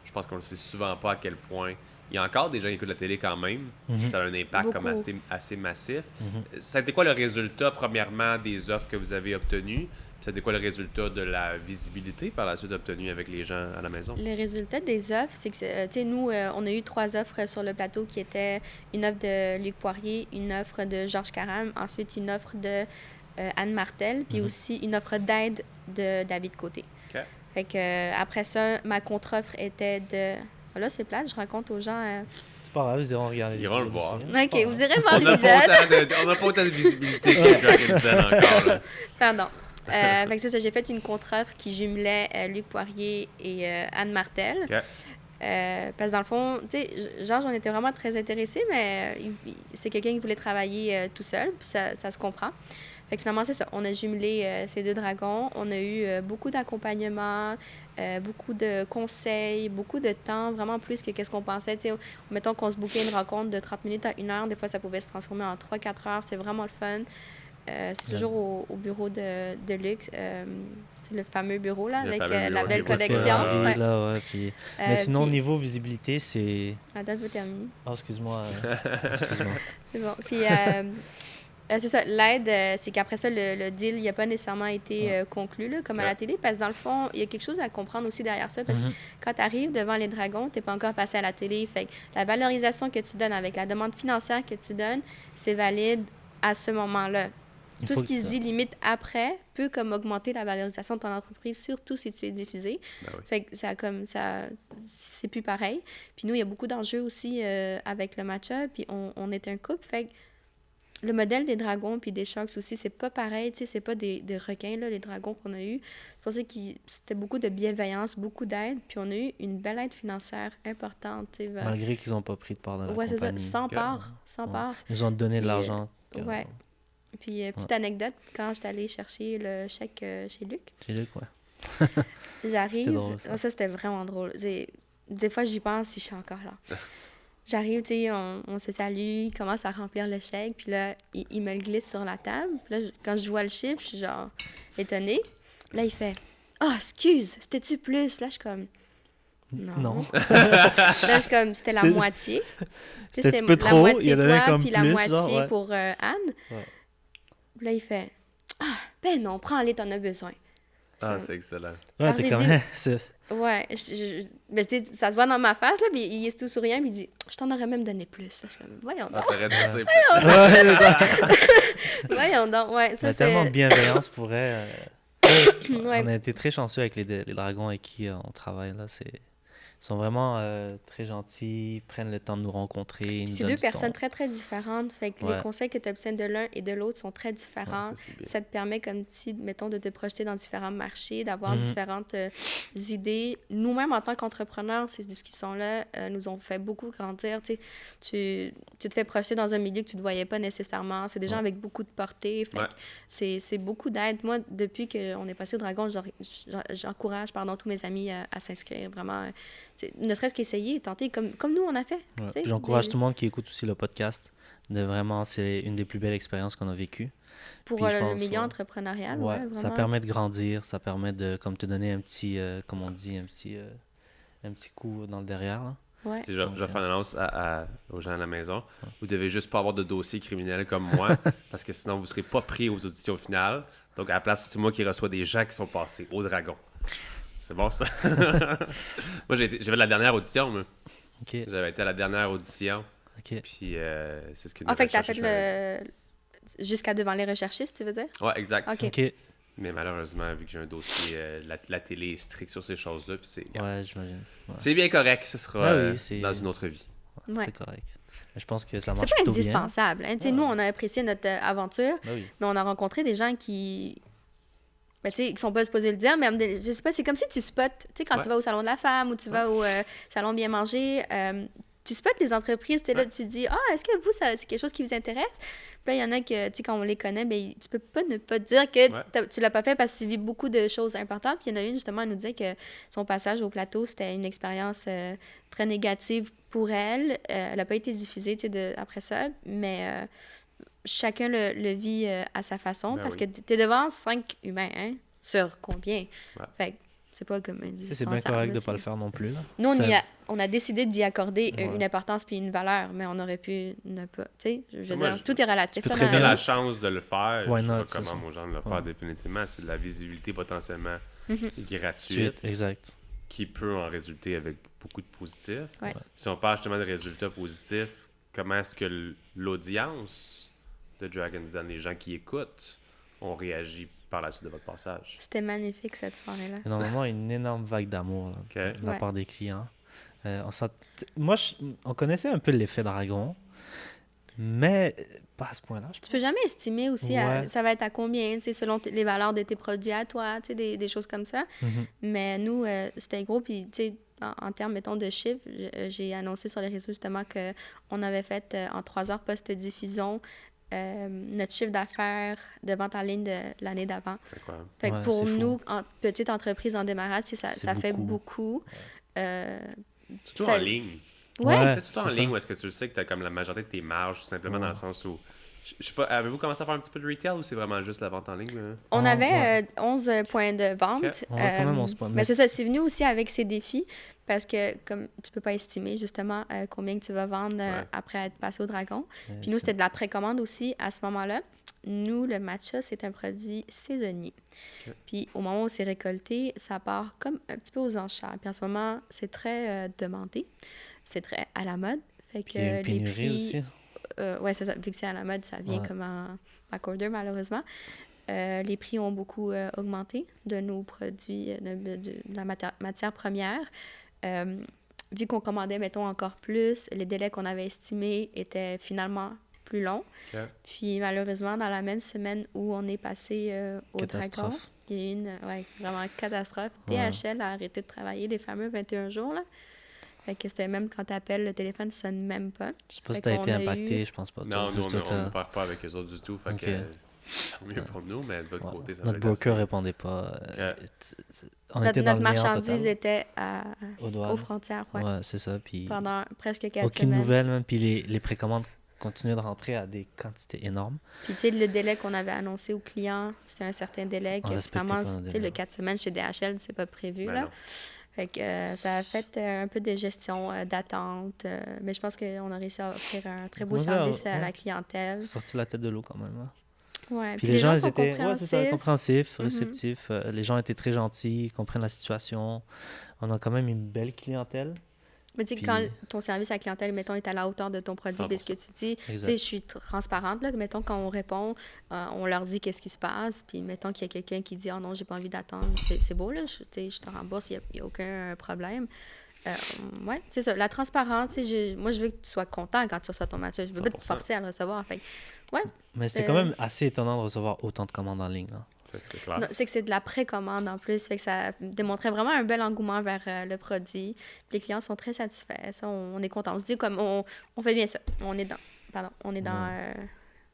Speaker 1: je pense qu'on ne sait souvent pas à quel point. Il y a encore des gens qui écoutent la télé quand même. Ça a un impact comme assez massif. C'était quoi le résultat, premièrement, des offres que vous avez obtenues? C'était quoi le résultat de la visibilité par la suite obtenue avec les gens à la maison? Le
Speaker 2: résultat des offres, c'est que, nous, on a eu 3 offres sur le plateau qui étaient une offre de Luc Poirier, une offre de Georges Caram, ensuite une offre de Anne Martel, puis aussi une offre d'aide de David Côté. Okay. Fait que, après ça, ma contre-offre était de... Là, c'est plate, je raconte aux gens...
Speaker 3: C'est pas grave, ils iront regarder.
Speaker 1: Ils iront le voir.
Speaker 2: OK, vous irez voir l'épisode.
Speaker 1: On n'a pas autant de visibilité que Dragon's Den encore. Là.
Speaker 2: Pardon. Fait que ça, j'ai fait une contre-offre qui jumelait Luc Poirier et Anne Martel. Okay. Parce que dans le fond, tu sais, Georges, on était vraiment très intéressés, mais c'est quelqu'un qui voulait travailler tout seul, puis ça se comprend. Fait que finalement, c'est ça. On a jumelé ces 2 dragons. On a eu beaucoup d'accompagnement, beaucoup de conseils, beaucoup de temps, vraiment plus que qu'est-ce qu'on pensait. Tu sais, mettons qu'on se bookait une rencontre de 30 minutes à 1 heure. Des fois, ça pouvait se transformer en 3-4 heures. C'était vraiment le fun. C'est toujours au bureau de Luc, c'est le fameux bureau là, avec la belle collection.
Speaker 3: Puis... Mais sinon, au niveau visibilité, c'est...
Speaker 2: Attends, je vais terminer.
Speaker 3: Oh, excuse-moi.
Speaker 2: C'est bon. Puis, c'est ça, l'aide, c'est qu'après ça, le deal, il n'a pas nécessairement été conclu, là, comme à la télé, parce que dans le fond, il y a quelque chose à comprendre aussi derrière ça, parce que quand tu arrives devant les dragons, tu n'es pas encore passé à la télé. Fait que la valorisation que tu donnes avec la demande financière que tu donnes, c'est valide à ce moment-là. Tout ce qui se dit limite après peut comme augmenter la valorisation de ton entreprise, surtout si tu es diffusé. Ben oui. Fait que c'est plus pareil. Puis nous, il y a beaucoup d'enjeux aussi avec le match-up, puis on est un couple. Fait que le modèle des dragons puis des sharks aussi, c'est pas pareil. Tu sais, c'est pas des requins, là, les dragons qu'on a eus. Je pensais que c'était beaucoup de bienveillance, beaucoup d'aide, puis on a eu une belle aide financière importante. Tu sais,
Speaker 3: malgré qu'ils n'ont pas pris de part dans la compagnie.
Speaker 2: Ouais, c'est ça, sans part.
Speaker 3: Ils ont donné de l'argent.
Speaker 2: Ouais. Puis, petite anecdote, quand j'étais allée chercher le chèque chez Luc.
Speaker 3: Chez Luc, ouais.
Speaker 2: J'arrive. C'était drôle, ça, c'était vraiment drôle. Des fois, j'y pense, puis je suis encore là. J'arrive, tu sais, on se salue, il commence à remplir le chèque, puis là, il me le glisse sur la table. Puis là, quand je vois le chiffre, je suis genre étonnée. Là, il fait « Ah, excuse, c'était-tu plus? » Là, je suis comme « Non. » Là, je suis comme « C'était la moitié. »
Speaker 3: C'était un peu trop,
Speaker 2: la moitié
Speaker 3: il y en avait comme
Speaker 2: puis
Speaker 3: plus,
Speaker 2: la moitié
Speaker 3: genre,
Speaker 2: pour Anne. Ouais. Puis là, il fait « Ah, ben non, prends-les, t'en as besoin. »
Speaker 1: Ah, c'est excellent.
Speaker 3: Ouais, t'es quand même...
Speaker 2: Ouais, ben, tu sais, ça se voit dans ma face, là, puis il est tout souriant, puis il dit « Je t'en aurais même donné plus. » Là, je suis comme « Voyons donc. » Voyons donc, ouais. Ça,
Speaker 3: c'est tellement de bienveillance pour elle. On a été très chanceux avec les dragons avec qui on travaille, là, Ils sont vraiment très gentils, prennent le temps de nous rencontrer.
Speaker 2: C'est 2 personnes très, très différentes. Fait que les conseils que tu obtiens de l'un et de l'autre sont très différents. Ça te permet, comme si, mettons, de te projeter dans différents marchés, d'avoir différentes idées. Nous-mêmes, en tant qu'entrepreneurs, ces discussions-là nous ont fait beaucoup grandir. Tu te fais projeter dans un milieu que tu ne te voyais pas nécessairement. C'est des gens avec beaucoup de portée. Fait que c'est beaucoup d'aide. Moi, depuis qu'on est passé au Dragon, j'encourage tous mes amis à s'inscrire. Vraiment, ne serait-ce qu'essayer, tenter, comme nous, on a fait.
Speaker 3: Ouais. J'encourage tout le monde qui écoute aussi le podcast, de vraiment, c'est une des plus belles expériences qu'on a vécues.
Speaker 2: Pour le milieu entrepreneurial, vraiment.
Speaker 3: Ça permet de grandir, ça permet de, comme te donner un petit, comme on dit, un petit coup dans le derrière, là.
Speaker 2: Ouais.
Speaker 1: Je vais faire une annonce aux gens à la maison. Vous devez juste pas avoir de dossier criminel comme moi, parce que sinon vous serez pas pris aux auditions finales. Donc à la place, c'est moi qui reçois des gens qui sont passés au dragon. C'est bon ça? Moi j'avais la dernière audition, moi.
Speaker 3: Okay.
Speaker 1: J'avais été à la dernière audition.
Speaker 3: Okay.
Speaker 1: Puis c'est ce que.
Speaker 2: En fait, t'as fait jusqu'à devant les recherchistes, tu veux dire?
Speaker 1: Ouais, exact.
Speaker 3: OK.
Speaker 1: Mais malheureusement, vu que j'ai un dossier, la télé est stricte sur ces choses-là, puis c'est...
Speaker 3: Ouais, j'imagine. Ouais.
Speaker 1: C'est bien correct, ce sera dans une autre vie.
Speaker 3: Ouais. C'est correct. Mais je pense que ça marche
Speaker 2: plutôt bien.
Speaker 3: C'est
Speaker 2: pas indispensable. Hein? Nous, on a apprécié notre aventure, mais on a rencontré des gens qui... qui sont pas supposés le dire, mais je sais pas, c'est comme si tu spots, quand tu vas au Salon de la femme ou tu vas au Salon Bien Manger, tu spots les entreprises, là, tu te dis, est-ce que vous, c'est quelque chose qui vous intéresse? Puis là, il y en a que, quand on les connaît, tu peux pas ne pas dire que tu l'as pas fait parce que tu vis beaucoup de choses importantes. Puis il y en a une, justement, elle nous disait que son passage au plateau, c'était une expérience très négative pour elle. Elle n'a pas été diffusée, après ça, mais chacun le vit à sa façon parce que tu es devant 5 humains, hein, sur combien? Fait que c'est pas comme
Speaker 3: c'est bien correct de pas le faire non plus. Là.
Speaker 2: Nous, on a décidé d'y accorder une importance puis une valeur, mais on aurait pu ne pas. Tu sais, je veux dire, tout est relatif.
Speaker 1: Tu as la chance de le faire.
Speaker 3: Why
Speaker 1: je
Speaker 3: not,
Speaker 1: sais pas comment aux gens de le faire définitivement. C'est de la visibilité potentiellement gratuite.
Speaker 3: Exact.
Speaker 1: Qui peut en résulter avec beaucoup de positifs.
Speaker 2: Ouais.
Speaker 1: Si on parle justement de résultats positifs, comment est-ce que l'audience de Dragon's Den, les gens qui écoutent, ont réagi par la suite de votre passage?
Speaker 2: C'était magnifique cette soirée-là.
Speaker 3: Normalement, une énorme vague d'amour de la part des clients. On connaissait un peu l'effet dragon, mais pas à ce point-là.
Speaker 2: Tu peux jamais estimer aussi ça va être à combien, selon les valeurs de tes produits à toi, des choses comme ça. Mais nous, c'était gros, puis en termes, mettons, de chiffres, j'ai annoncé sur les réseaux justement qu'on avait fait en 3 heures post-diffusion notre chiffre d'affaires de vente en ligne de l'année d'avant.
Speaker 1: C'est incroyable.
Speaker 2: Fait que pour nous, en petite entreprise en démarrage, ça fait beaucoup.
Speaker 1: Surtout en ligne. C'est surtout en ligne où est-ce que tu sais que tu as comme la majorité de tes marges, tout simplement dans le sens où... Je sais pas, avez-vous commencé à faire un petit peu de retail ou c'est vraiment juste la vente en ligne?
Speaker 2: On avait 11 points de vente.
Speaker 3: Okay. On a quand même 11 points.
Speaker 2: Mais c'est ça, c'est venu aussi avec ces défis parce que comme tu peux pas estimer justement combien que tu vas vendre après être passé au dragon. Puis nous, c'était de la précommande aussi à ce moment-là. Nous, le matcha, c'est un produit saisonnier. Okay. Puis au moment où c'est récolté, ça part comme un petit peu aux enchères. Puis en ce moment, c'est très demandé. C'est très à la mode. Fait que les prix... aussi. Oui, c'est ça. Vu que c'est à la mode, ça vient comme en order, malheureusement. Les prix ont beaucoup augmenté de nos produits, de la matière première. Vu qu'on commandait, mettons, encore plus, les délais qu'on avait estimés étaient finalement plus longs. Okay. Puis malheureusement, dans la même semaine où on est passé au dragon, il y a eu une vraiment catastrophe. DHL a arrêté de travailler les fameux 21 jours, là. Fait que c'était même quand tu appelles, le téléphone ne sonne même pas.
Speaker 3: Je sais pas si tu as été impacté, je pense pas.
Speaker 1: Non, nous, on ne parle pas avec eux autres du tout. Fait que c'est mieux pour nous, mais de votre côté, ça
Speaker 3: notre broker ne répondait pas.
Speaker 2: Notre marchandise était aux frontières.
Speaker 3: Ouais, c'est ça. Puis
Speaker 2: pendant presque 4 semaines.
Speaker 3: Aucune nouvelle, même. Puis les précommandes continuaient de rentrer à des quantités énormes.
Speaker 2: Puis tu sais, le délai qu'on avait annoncé aux clients, c'était un certain délai. Que finalement, le 4 semaines chez DHL, c'est pas prévu.
Speaker 1: Ben
Speaker 2: là.
Speaker 1: Non.
Speaker 2: Fait que ça a fait un peu de gestion d'attente, mais je pense qu'on a réussi à offrir un très beau service à la clientèle.
Speaker 3: Sorti la tête de l'eau quand même. Hein.
Speaker 2: Ouais,
Speaker 3: puis les gens ils étaient compréhensifs, réceptifs. Les gens étaient très gentils, ils comprennent la situation. On a quand même une belle clientèle.
Speaker 2: Mais tu sais, quand ton service à la clientèle, mettons, est à la hauteur de ton produit, parce que tu dis, tu sais, je suis transparente, là, mettons, quand on répond, on leur dit qu'est-ce qui se passe, puis mettons qu'il y a quelqu'un qui dit, oh non, j'ai pas envie d'attendre, c'est beau, là, je te rembourse, il n'y a aucun problème. Ouais, c'est ça, la transparence, moi, je veux que tu sois content quand tu reçois ton match, je veux pas te forcer à le recevoir, fait ouais.
Speaker 3: Mais c'était quand même assez étonnant de recevoir autant de commandes en ligne, là.
Speaker 1: C'est clair.
Speaker 2: C'est que c'est de la précommande en plus, fait que ça démontrait vraiment un bel engouement vers le produit. Les clients sont très satisfaits, ça, on est content. On se dit comme on fait bien ça, on est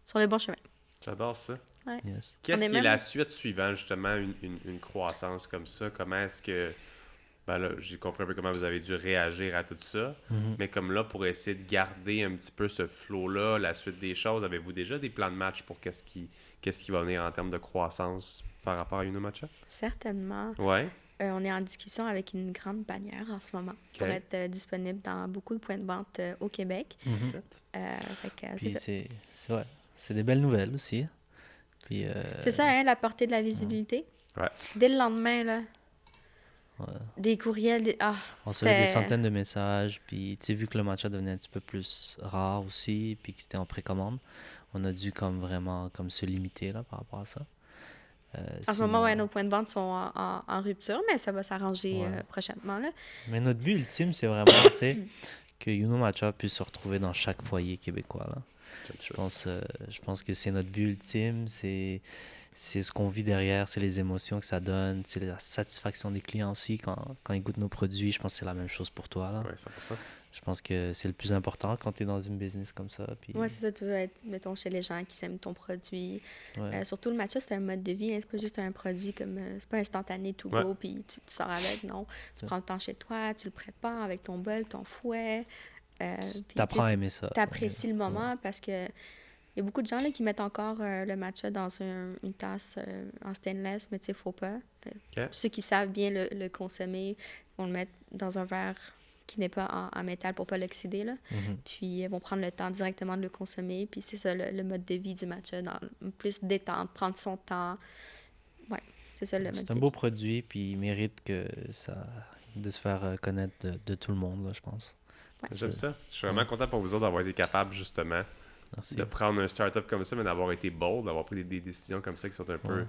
Speaker 2: sur le bon chemin.
Speaker 1: J'adore ça.
Speaker 2: Ouais.
Speaker 1: Yes. Qu'est-ce qui est la suite suivante, justement, une croissance comme ça? Comment est-ce que Ben là, j'ai compris un peu comment vous avez dû réagir à tout ça. Mais comme là, pour essayer de garder un petit peu ce flow-là, la suite des choses, avez-vous déjà des plans de match pour qu'est-ce qui va venir en termes de croissance par rapport à Uno Matcha?
Speaker 2: Certainement.
Speaker 1: Ouais.
Speaker 2: On est en discussion avec une grande bannière en ce moment pour être disponible dans beaucoup de points de vente au Québec.
Speaker 3: Puis c'est des belles nouvelles aussi. Puis,
Speaker 2: c'est ça, hein, la portée de la visibilité.
Speaker 1: Ouais.
Speaker 2: Dès le lendemain, là, des courriels,
Speaker 3: on recevait des centaines de messages, puis tu sais, vu que le matcha devenait un petit peu plus rare aussi, puis que c'était en précommande, on a dû comme vraiment comme se limiter là, par rapport à ça.
Speaker 2: En ce moment, nos points de vente sont en rupture, mais ça va s'arranger prochainement. Là.
Speaker 3: Mais notre but ultime, c'est vraiment tu sais, que Uno Matcha puisse se retrouver dans chaque foyer québécois. Là. Je pense que c'est notre but ultime, c'est ce qu'on vit derrière, c'est les émotions que ça donne, c'est la satisfaction des clients aussi quand ils goûtent nos produits. Je pense que c'est la même chose pour toi. Là.
Speaker 1: Oui, 100%.
Speaker 3: Je pense que c'est le plus important quand tu es dans une business comme ça. Puis...
Speaker 2: Oui, c'est ça. Tu veux être, mettons, chez les gens qui aiment ton produit. Surtout le matcha, c'est un mode de vie. Hein, c'est pas juste un produit comme... c'est pas instantané to go, puis tu sors avec. Non, tu prends le temps chez toi, tu le prépares avec ton bol, ton fouet.
Speaker 3: Tu apprends à aimer ça.
Speaker 2: Tu apprécies le moment parce que il y a beaucoup de gens là, qui mettent encore le matcha dans une tasse en stainless, mais tu sais, il ne faut pas. Ceux qui savent bien le consommer vont le mettre dans un verre qui n'est pas en métal pour ne pas l'oxyder. Là. Puis ils vont prendre le temps directement de le consommer. Puis c'est ça le mode de vie du matcha, plus détente, prendre son temps. Ouais, c'est ça le mode de vie.
Speaker 3: C'est un beau produit, puis il mérite de se faire connaître de tout le monde, là, je pense.
Speaker 2: Ouais.
Speaker 1: J'aime ça. Je suis vraiment content pour vous autres d'avoir été capables, justement, de prendre un start-up comme ça, mais d'avoir été bold, d'avoir pris des décisions comme ça qui sont un peu,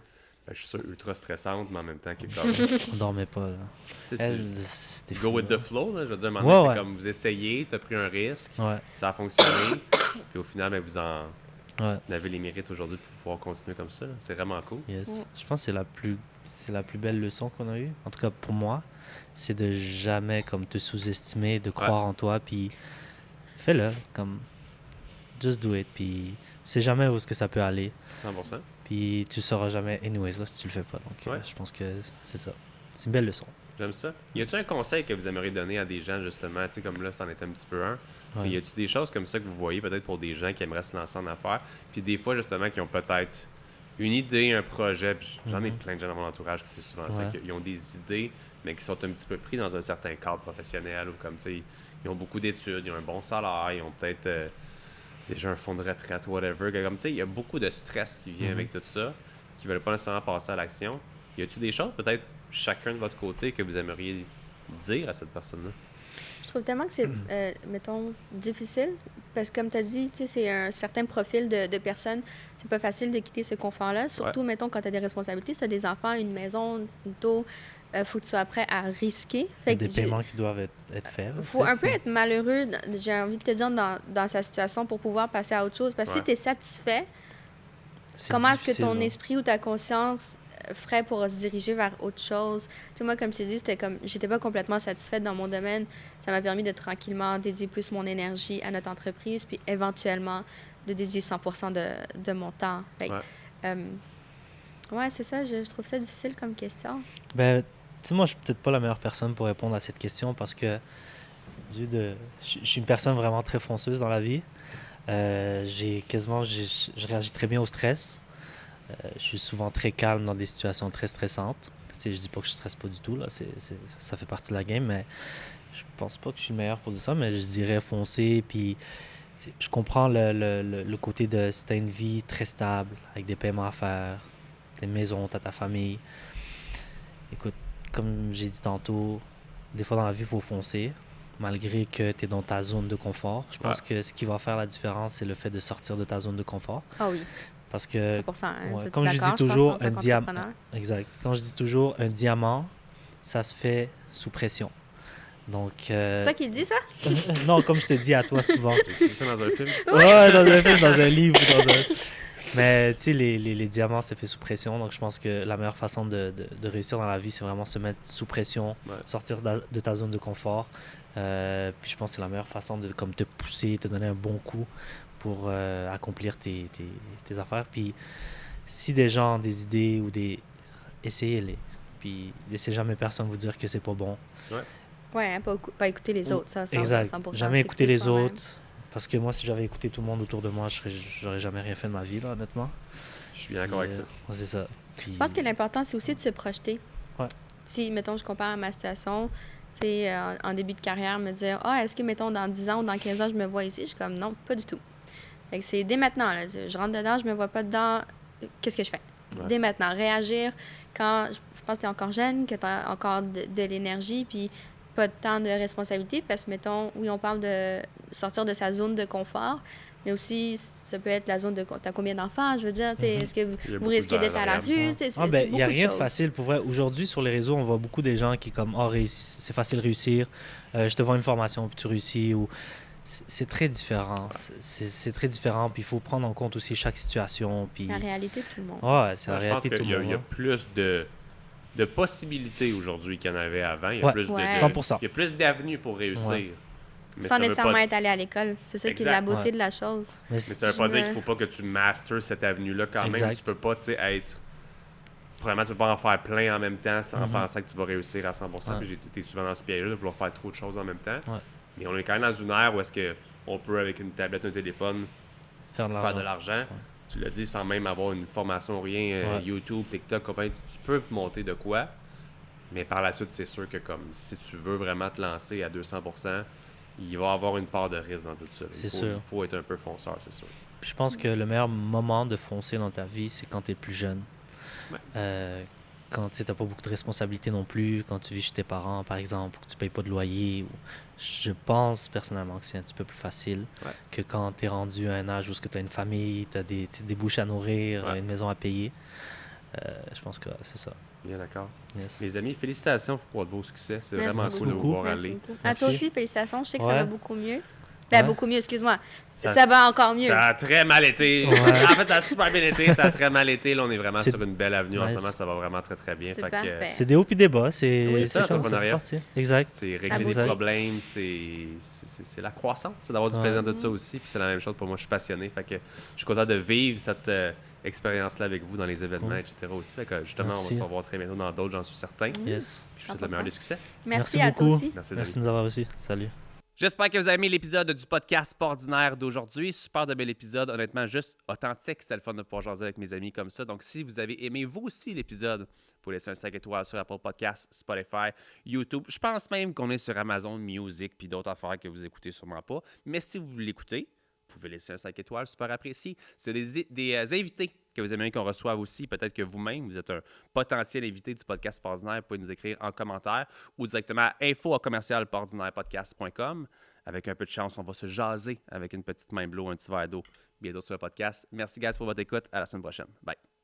Speaker 1: je suis sûr, ultra stressantes, mais en même temps, qui est comme...
Speaker 3: On dormait pas, là.
Speaker 1: C'était go with the flow, là. Je veux dire, à un moment donné, c'est comme vous essayez, tu as pris un risque, ça a fonctionné, puis au final, ben, vous en avez les mérites aujourd'hui pour pouvoir continuer comme ça. Là. C'est vraiment cool.
Speaker 3: Yes. Je pense que c'est la plus belle leçon qu'on a eue, en tout cas pour moi, c'est de jamais comme te sous-estimer, de croire en toi, puis fais-le, comme just do it, puis tu sais jamais où est-ce que ça peut aller.
Speaker 1: 100%.
Speaker 3: Puis tu sauras jamais anyways là si tu le fais pas. Donc je pense que c'est ça. C'est une belle leçon.
Speaker 1: J'aime ça. Y a-tu un conseil que vous aimeriez donner à des gens justement, tu sais comme là c'en est un petit peu un. Ouais. Y a-tu des choses comme ça que vous voyez peut-être pour des gens qui aimeraient se lancer en affaires, puis des fois justement qui ont peut-être une idée, un projet, puis j'en ai plein de gens dans mon entourage qui c'est souvent ça, qu'ils ont des idées mais qui sont un petit peu pris dans un certain cadre professionnel ou comme tu sais ils ont beaucoup d'études, ils ont un bon salaire, ils ont peut-être déjà un fonds de retraite, whatever. Comme tu sais, il y a beaucoup de stress qui vient avec tout ça, qui ne veulent pas nécessairement passer à l'action. Y a-t-il des choses, peut-être, chacun de votre côté, que vous aimeriez dire à cette personne-là?
Speaker 2: Je trouve tellement que c'est, mettons, difficile, parce que comme tu as dit, c'est un certain profil de personnes. C'est pas facile de quitter ce confort-là, surtout, mettons, quand tu as des responsabilités, si tu as des enfants, une maison, une auto, faut que tu sois prêt à risquer.
Speaker 3: Fait des paiements qui doivent être faits.
Speaker 2: Il faut un peu être malheureux, j'ai envie de te dire, dans sa situation pour pouvoir passer à autre chose. Parce que si tu es satisfait, comment est-ce que ton esprit ou ta conscience ferait pour se diriger vers autre chose? Tu sais, moi, comme je t'ai dit, c'était comme j'étais pas complètement satisfaite dans mon domaine. Ça m'a permis de tranquillement dédier plus mon énergie à notre entreprise, puis éventuellement de dédier 100% de mon temps. Fait c'est ça, je trouve ça difficile comme question.
Speaker 3: Ben, tu sais, moi, je suis peut-être pas la meilleure personne pour répondre à cette question parce que je suis une personne vraiment très fonceuse dans la vie. Je réagis très bien au stress. Je suis souvent très calme dans des situations très stressantes. Tu sais, je dis pas que je stresse pas du tout, là. Ça fait partie de la game, mais je pense pas que je suis le meilleur pour dire ça, mais je dirais foncer. Puis, je comprends le côté de si t'as une vie très stable, avec des paiements à faire, t'as une maison, t'as ta famille. Écoute, comme j'ai dit tantôt, des fois dans la vie, il faut foncer, malgré que tu es dans ta zone de confort. Je pense que ce qui va faire la différence, c'est le fait de sortir de ta zone de confort.
Speaker 2: Ah oui.
Speaker 3: Parce que,
Speaker 2: 100%,
Speaker 3: comme je dis toujours, un diamant. Exact. Quand je dis toujours, un diamant, ça se fait sous pression. Donc,
Speaker 2: c'est toi qui le dis, ça?
Speaker 3: Non, comme je te dis à toi souvent.
Speaker 1: Tu vu ça dans un film?
Speaker 3: Ouais, dans un film, dans un livre, Mais tu sais, les diamants, ça fait sous pression. Donc, je pense que la meilleure façon de réussir dans la vie, c'est vraiment se mettre sous pression, sortir de ta zone de confort. Puis je pense que c'est la meilleure façon de comme, te pousser, te donner un bon coup pour accomplir tes affaires. Puis si des gens ont des idées ou essayez-les. puis laissez jamais personne vous dire que c'est pas bon.
Speaker 2: Ouais, pas écouter les autres, ça, 100%.
Speaker 3: Exact.
Speaker 2: 100%,
Speaker 3: Jamais écouter les
Speaker 2: soi-même.
Speaker 3: autres. Parce que moi, si j'avais écouté tout le monde autour de moi, j'aurais jamais rien fait de ma vie, là, honnêtement.
Speaker 1: Je suis bien d'accord avec ça.
Speaker 3: Ouais, c'est ça. Puis...
Speaker 2: Je pense que l'important, c'est aussi de se projeter.
Speaker 3: Ouais.
Speaker 2: Si, mettons, je compare à ma situation, tu sais, en début de carrière, me dire, est-ce que, mettons, dans 10 ans ou dans 15 ans, je me vois ici? Je suis comme, non, pas du tout. Fait que c'est dès maintenant, là. Je rentre dedans, je me vois pas dedans, qu'est-ce que je fais? Ouais. Dès maintenant, réagir quand je pense que tu es encore jeune, que tu as encore de l'énergie, puis pas tant de responsabilité, parce que, mettons, oui, on parle de sortir de sa zone de confort, mais aussi, ça peut être la zone de... T'as combien d'enfants, je veux dire? Est-ce que vous risquez d'être à la rue?
Speaker 3: Il n'y a rien de facile. Pour vrai, aujourd'hui, sur les réseaux, on voit beaucoup des gens qui, comme, c'est facile de réussir, je te vends une formation, puis tu réussis, ou... C'est très différent. C'est très différent, puis il faut prendre en compte aussi chaque situation. Puis...
Speaker 2: La réalité de tout le monde.
Speaker 3: Ouais, c'est la réalité de tout le monde.
Speaker 1: Il y a plus de possibilités aujourd'hui qu'il y en avait avant. Il y a plus
Speaker 3: 100%.
Speaker 1: Il y a plus d'avenues pour réussir.
Speaker 3: Ouais.
Speaker 1: Mais
Speaker 2: sans nécessairement être allé à l'école. C'est ça qui est la beauté de la chose.
Speaker 1: Mais ça veut pas dire qu'il faut pas que tu masters cette avenue-là quand même. Tu peux pas, tu sais, être... Premièrement, tu peux pas en faire plein en même temps en pensant que tu vas réussir à 100%. Puis j'ai été souvent dans ce piège-là de vouloir faire trop de choses en même temps. Mais on est quand même dans une ère où est-ce qu'on peut, avec une tablette, un téléphone, faire de l'argent. Tu l'as dit, sans même avoir une formation ou rien, YouTube, TikTok, compagnie, tu peux monter de quoi. Mais par la suite, c'est sûr que comme si tu veux vraiment te lancer à 200%, il va y avoir une part de risque dans tout ça. Il faut être un peu fonceur, c'est sûr.
Speaker 3: Puis je pense que le meilleur moment de foncer dans ta vie, c'est quand tu es plus jeune. Quand tu n'as pas beaucoup de responsabilités non plus, quand tu vis chez tes parents, par exemple, que tu ne payes pas de loyer. Je pense personnellement que c'est un petit peu plus facile que quand tu es rendu à un âge où tu as une famille, tu as des bouches à nourrir, une maison à payer. Je pense que c'est ça.
Speaker 1: Bien d'accord.
Speaker 3: Yes.
Speaker 1: Les amis, félicitations pour votre beau succès. C'est vraiment cool de vous voir aller.
Speaker 2: À toi aussi, félicitations. Je sais que ça va beaucoup mieux. Beaucoup mieux, excuse-moi. Ça va encore mieux.
Speaker 1: Ça a très mal été. En fait, ça a super bien été. Ça a très mal été. Là, on est vraiment sur une belle avenue en ce moment. Ça va vraiment très, très bien.
Speaker 2: C'est
Speaker 3: des hauts puis des bas.
Speaker 1: C'est ça, l'entrepreneuriat.
Speaker 3: Exact.
Speaker 1: C'est régler des problèmes. C'est la croissance. C'est d'avoir du plaisir de ça aussi. Puis c'est la même chose pour moi. Je suis passionné. Fait que je suis content de vivre cette expérience-là avec vous dans les événements, etc. aussi. Fait que justement, on va se revoir très bientôt dans d'autres, j'en suis certain.
Speaker 3: Yes.
Speaker 1: Je vous souhaite le meilleur des succès.
Speaker 2: Merci à toi aussi.
Speaker 3: Merci de nous avoir aussi. Salut.
Speaker 1: J'espère que vous avez aimé l'épisode du podcast Pas ordinaire d'aujourd'hui. Super de bel épisode, honnêtement, juste authentique. C'était le fun de pouvoir jaser avec mes amis comme ça. Donc, si vous avez aimé vous aussi l'épisode, vous pouvez laisser un 5 étoiles sur Apple Podcasts, Spotify, YouTube. Je pense même qu'on est sur Amazon Music puis d'autres affaires que vous écoutez sûrement pas. Mais si vous l'écoutez, vous pouvez laisser un 5 étoiles, super apprécié. C'est des invités que vous aimeriez qu'on reçoive aussi. Peut-être que vous-même, vous êtes un potentiel invité du podcast Pas ordinaire. Vous pouvez nous écrire en commentaire ou directement à info@commercialpaordinairepodcast.com. Avec un peu de chance, on va se jaser avec une petite main bleue, un petit verre d'eau bientôt sur le podcast. Merci, guys, pour votre écoute. À la semaine prochaine. Bye.